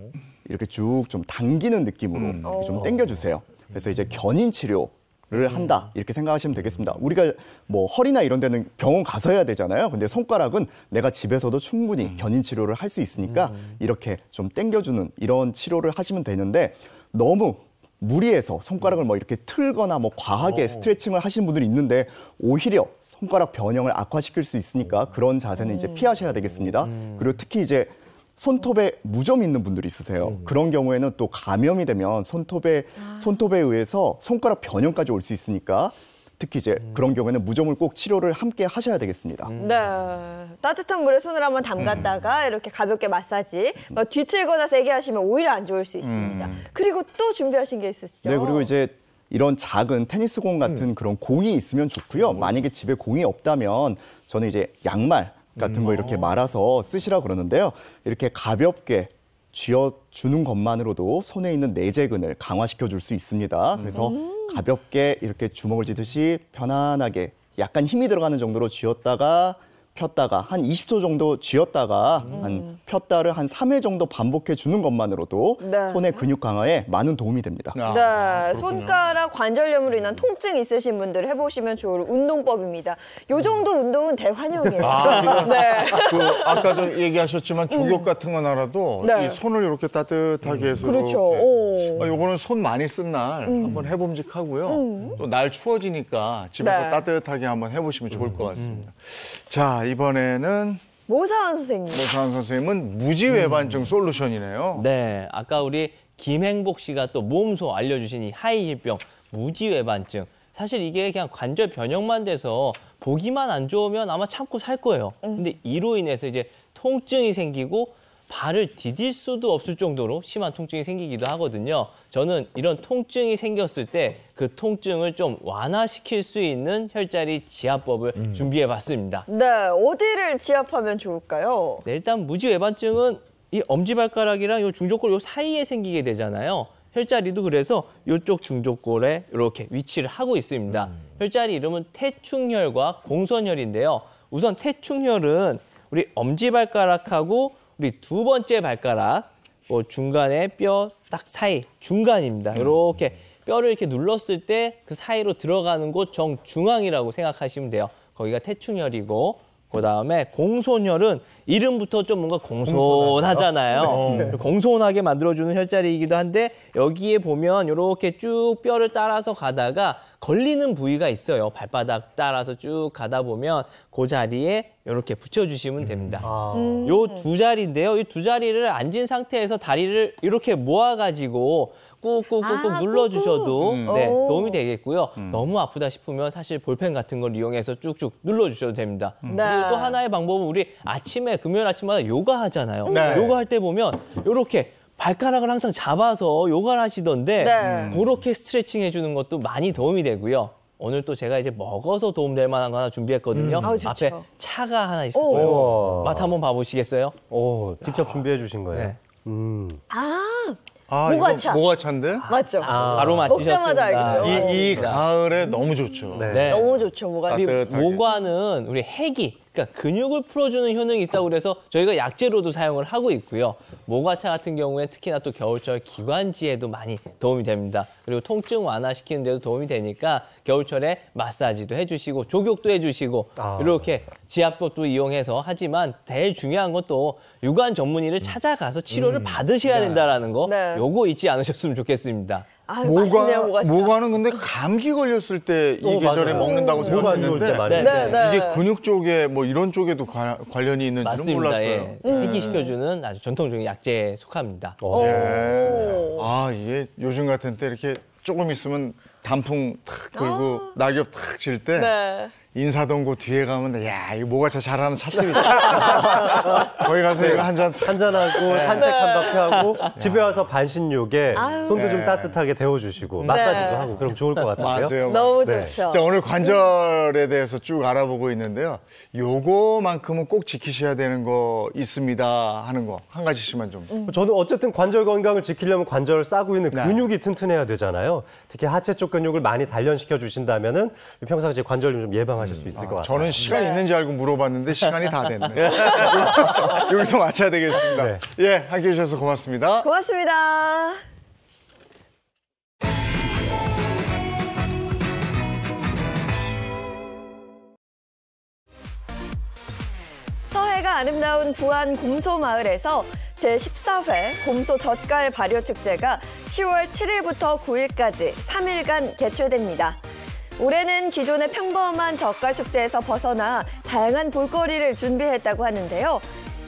이렇게 쭉 좀 당기는 느낌으로 이렇게 좀 당겨주세요. 그래서 이제 견인 치료를 한다 이렇게 생각하시면 되겠습니다. 우리가 뭐 허리나 이런 데는 병원 가서 해야 되잖아요. 근데 손가락은 내가 집에서도 충분히 견인 치료를 할 수 있으니까 이렇게 좀 당겨주는 이런 치료를 하시면 되는데 너무 무리해서 손가락을 뭐 이렇게 틀거나 뭐 과하게 스트레칭을 하시는 분들이 있는데 오히려 손가락 변형을 악화시킬 수 있으니까 그런 자세는 이제 피하셔야 되겠습니다. 그리고 특히 이제 손톱에 무좀 있는 분들이 있으세요. 그런 경우에는 또 감염이 되면 손톱에 의해서 손가락 변형까지 올 수 있으니까 특히 이제 그런 경우에는 무좀을 꼭 치료를 함께 하셔야 되겠습니다. 네, 따뜻한 물에 손을 한번 담갔다가 이렇게 가볍게 마사지, 뒤틀거나 세게 하시면 오히려 안 좋을 수 있습니다. 그리고 또 준비하신 게 있으시죠? 네, 그리고 이제 이런 작은 테니스공 같은 그런 공이 있으면 좋고요. 만약에 집에 공이 없다면 저는 이제 양말 같은 거 이렇게 말아서 쓰시라 그러는데요. 이렇게 가볍게 쥐어주는 것만으로도 손에 있는 내재근을 강화시켜 줄 수 있습니다. 그래서 가볍게 이렇게 주먹을 쥐듯이 편안하게 약간 힘이 들어가는 정도로 쥐었다가 폈다가 한 20초 정도 쥐었다가 한 폈다를 한 3회 정도 반복해 주는 것만으로도 네. 손의 근육 강화에 많은 도움이 됩니다. 네, 손가락 관절염으로 인한 통증 있으신 분들 해보시면 좋을 운동법입니다. 요 정도 운동은 대환영이에요. 네. 아까도 얘기하셨지만 족욕 같은 거 나라도 네. 이 손을 이렇게 따뜻하게 해서 그렇죠. 요거는 손 많이 쓴 날 한번 해봄직하고요. 또 날 추워지니까 집에서 네. 따뜻하게 한번 해보시면 좋을 것 같습니다. 자, 이번에는 모사원 선생님. 모사원 선생님은 무지외반증 솔루션이네요. 네, 아까 우리 김행복 씨가 또 몸소 알려주신 이 하이힐병 무지외반증. 사실 이게 그냥 관절 변형만 돼서 보기만 안 좋으면 아마 참고 살 거예요. 근데 이로 인해서 이제 통증이 생기고 발을 디딜 수도 없을 정도로 심한 통증이 생기기도 하거든요. 저는 이런 통증이 생겼을 때 그 통증을 좀 완화시킬 수 있는 혈자리 지압법을 준비해봤습니다. 네, 어디를 지압하면 좋을까요? 네, 일단 무지외반증은 이 엄지발가락이랑 요 중족골 요 사이에 생기게 되잖아요. 혈자리도 그래서 이쪽 중족골에 이렇게 위치를 하고 있습니다. 혈자리 이름은 태충혈과 공손혈인데요. 우선 태충혈은 우리 엄지발가락하고 우리 두 번째 발가락 중간에 뼈 딱 사이 중간입니다. 이렇게 뼈를 이렇게 눌렀을 때 그 사이로 들어가는 곳 정중앙이라고 생각하시면 돼요. 거기가 태충혈이고 그다음에 공손혈은 이름부터 좀 뭔가 공손하잖아요. 공손하게 만들어주는 혈자리이기도 한데 여기에 보면 이렇게 쭉 뼈를 따라서 가다가 걸리는 부위가 있어요. 발바닥 따라서 쭉 가다 보면 그 자리에 이렇게 붙여주시면 됩니다. 요 두 자리인데요. 이 두 자리를 앉은 상태에서 다리를 이렇게 모아가지고 꾹꾹꾹꾹 눌러주셔도 네, 도움이 되겠고요. 너무 아프다 싶으면 사실 볼펜 같은 걸 이용해서 쭉쭉 눌러주셔도 됩니다. 네. 그리고 또 하나의 방법은 우리 아침에 금요일 아침마다 요가 하잖아요. 네. 요가 할 때 보면 이렇게 발가락을 항상 잡아서 요가를 하시던데 네. 그렇게 스트레칭 해주는 것도 많이 도움이 되고요. 오늘 또 제가 이제 먹어서 도움될 만한 거 하나 준비했거든요. 앞에 차가 하나 있을 거예요. 맛 한번 봐보시겠어요? 직접 준비해 주신 거예요. 네. 모가차. 이거 모가차인데? 맞죠? 바로 맞히셨습니다. 먹자마자 알겠어요. 이 가을에 너무 좋죠. 네. 너무 좋죠, 모가. 모과는 우리 해기, 그러니까 근육을 풀어주는 효능이 있다고 그래서 저희가 약재로도 사용을 하고 있고요. 모과차 같은 경우에 특히나 또 겨울철 기관지에도 많이 도움이 됩니다. 그리고 통증 완화시키는 데도 도움이 되니까 겨울철에 마사지도 해주시고 족욕도 해주시고 이렇게 지압법도 이용해서 하지만 제일 중요한 것도 유관 전문의를 찾아가서 치료를 받으셔야 된다라는 거 요거 잊지 않으셨으면 좋겠습니다. 모과는 근데 감기 걸렸을 때 이 계절에 맞아요. 먹는다고 생각했는데 이게 근육 쪽에 뭐 이런 쪽에도 관련이 있는지는 맞습니다. 몰랐어요. 예. 해기시켜주는 아주 전통적인 약재에 속합니다. 이게 요즘 같은 때 이렇게 조금 있으면 단풍 탁 들고 낙엽 탁 질 때 인사동고 뒤에 가면 야, 이거 모가차 잘하는 찻집 있어. 거기 가서 이거 한잔하고 산책 한 바퀴 하고 집에 와서 반신욕에 손도 좀 따뜻하게 데워주시고 마사지도 하고 그럼 좋을 것 같아요. 맞아요. 너무 좋죠. 자, 오늘 관절에 대해서 쭉 알아보고 있는데요. 요거만큼은 꼭 지키셔야 되는 거 있습니다 하는 거 한 가지씩만 좀. 저는 어쨌든 관절 건강을 지키려면 관절 싸고 있는 근육이 튼튼해야 되잖아요. 특히 하체 쪽 근육을 많이 단련시켜 주신다면은 평상시에 관절염 좀 예방하실 수 있을 것 같아요. 저는 시간 있는지 알고 물어봤는데 시간이 다 됐네. 여기서 마쳐야 되겠습니다. 예, 함께해 주셔서 고맙습니다. 고맙습니다. 서해가 아름다운 부안 곰소마을에서 제14회 곰소젓갈 발효축제가 10월 7일부터 9일까지 3일간 개최됩니다. 올해는 기존의 평범한 젓갈축제에서 벗어나 다양한 볼거리를 준비했다고 하는데요.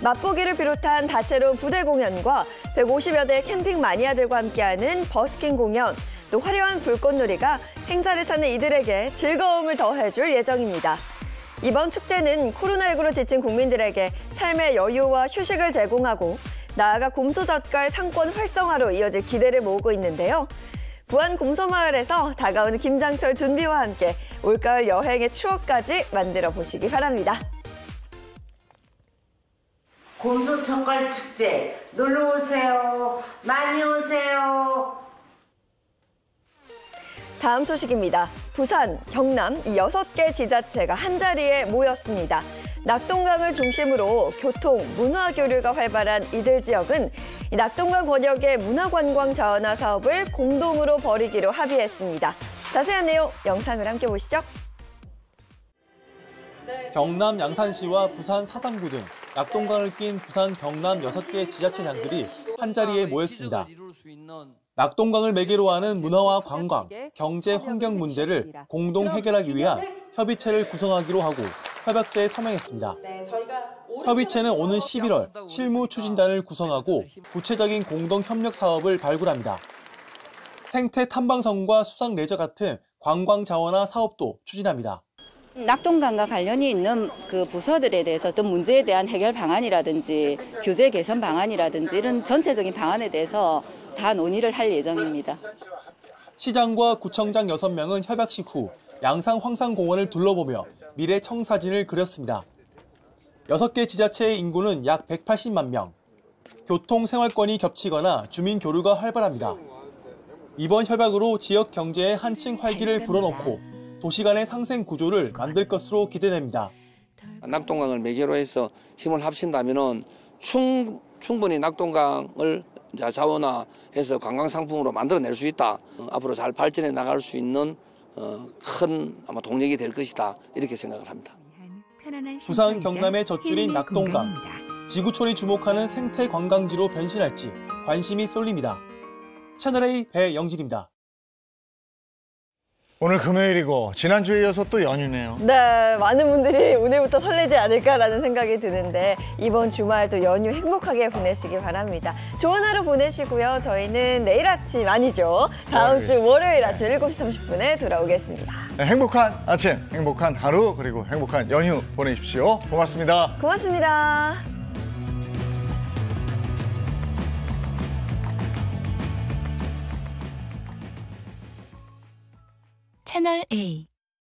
맛보기를 비롯한 다채로운 부대 공연과 150여 대 캠핑 마니아들과 함께하는 버스킹 공연, 또 화려한 불꽃놀이가 행사를 찾는 이들에게 즐거움을 더해줄 예정입니다. 이번 축제는 코로나19로 지친 국민들에게 삶의 여유와 휴식을 제공하고 나아가 곰소젓갈 상권 활성화로 이어질 기대를 모으고 있는데요. 부안 곰소마을에서 다가오는 김장철 준비와 함께 올가을 여행의 추억까지 만들어 보시기 바랍니다. 곰소젓갈 축제 놀러 오세요. 많이 오세요. 다음 소식입니다. 부산, 경남 이 6개 지자체가 한자리에 모였습니다. 낙동강을 중심으로 교통, 문화 교류가 활발한 이들 지역은 이 낙동강 권역의 문화관광 자원화 사업을 공동으로 벌이기로 합의했습니다. 자세한 내용 영상을 함께 보시죠. 경남 양산시와 부산 사상구 등 낙동강을 낀 부산, 경남 6개 지자체장들이 한자리에 모였습니다. 낙동강을 매개로 하는 문화와 관광, 경제, 환경 문제를 공동 해결하기 위한 협의체를 구성하기로 하고 협약서에 서명했습니다. 협의체는 오는 11월 실무 추진단을 구성하고 구체적인 공동 협력 사업을 발굴합니다. 생태 탐방성과 수상 레저 같은 관광 자원화 사업도 추진합니다. 낙동강과 관련이 있는 그 부서들에 대해서 어떤 문제에 대한 해결 방안이라든지 규제 개선 방안이라든지 이런 전체적인 방안에 대해서 다 논의를 할 예정입니다. 시장과 구청장 6명은 협약식 후 양산 황산공원을 둘러보며 미래 청사진을 그렸습니다. 6개 지자체의 인구는 약 180만 명. 교통, 생활권이 겹치거나 주민 교류가 활발합니다. 이번 협약으로 지역 경제에 한층 활기를 불어넣고 도시 간의 상생 구조를 만들 것으로 기대됩니다. 낙동강을 매개로 해서 힘을 합친다면 충분히 낙동강을 자원화해서 관광 상품으로 만들어낼 수 있다. 앞으로 잘 발전해 나갈 수 있는 큰 아마 동력이 될 것이다. 이렇게 생각을 합니다. 부산, 경남의 젖줄인 낙동강. 지구촌이 주목하는 생태 관광지로 변신할지 관심이 쏠립니다. 채널A 배영진입니다. 오늘 금요일이고 지난주에 이어서 또 연휴네요. 네, 많은 분들이 오늘부터 설레지 않을까라는 생각이 드는데 이번 주말도 연휴 행복하게 보내시기 바랍니다. 좋은 하루 보내시고요. 저희는 내일 아침 아니죠. 다음 주 월요일 아침 7시 30분에 돌아오겠습니다. 네, 행복한 아침, 행복한 하루, 그리고 행복한 연휴 보내십시오. 고맙습니다. 고맙습니다. 채널A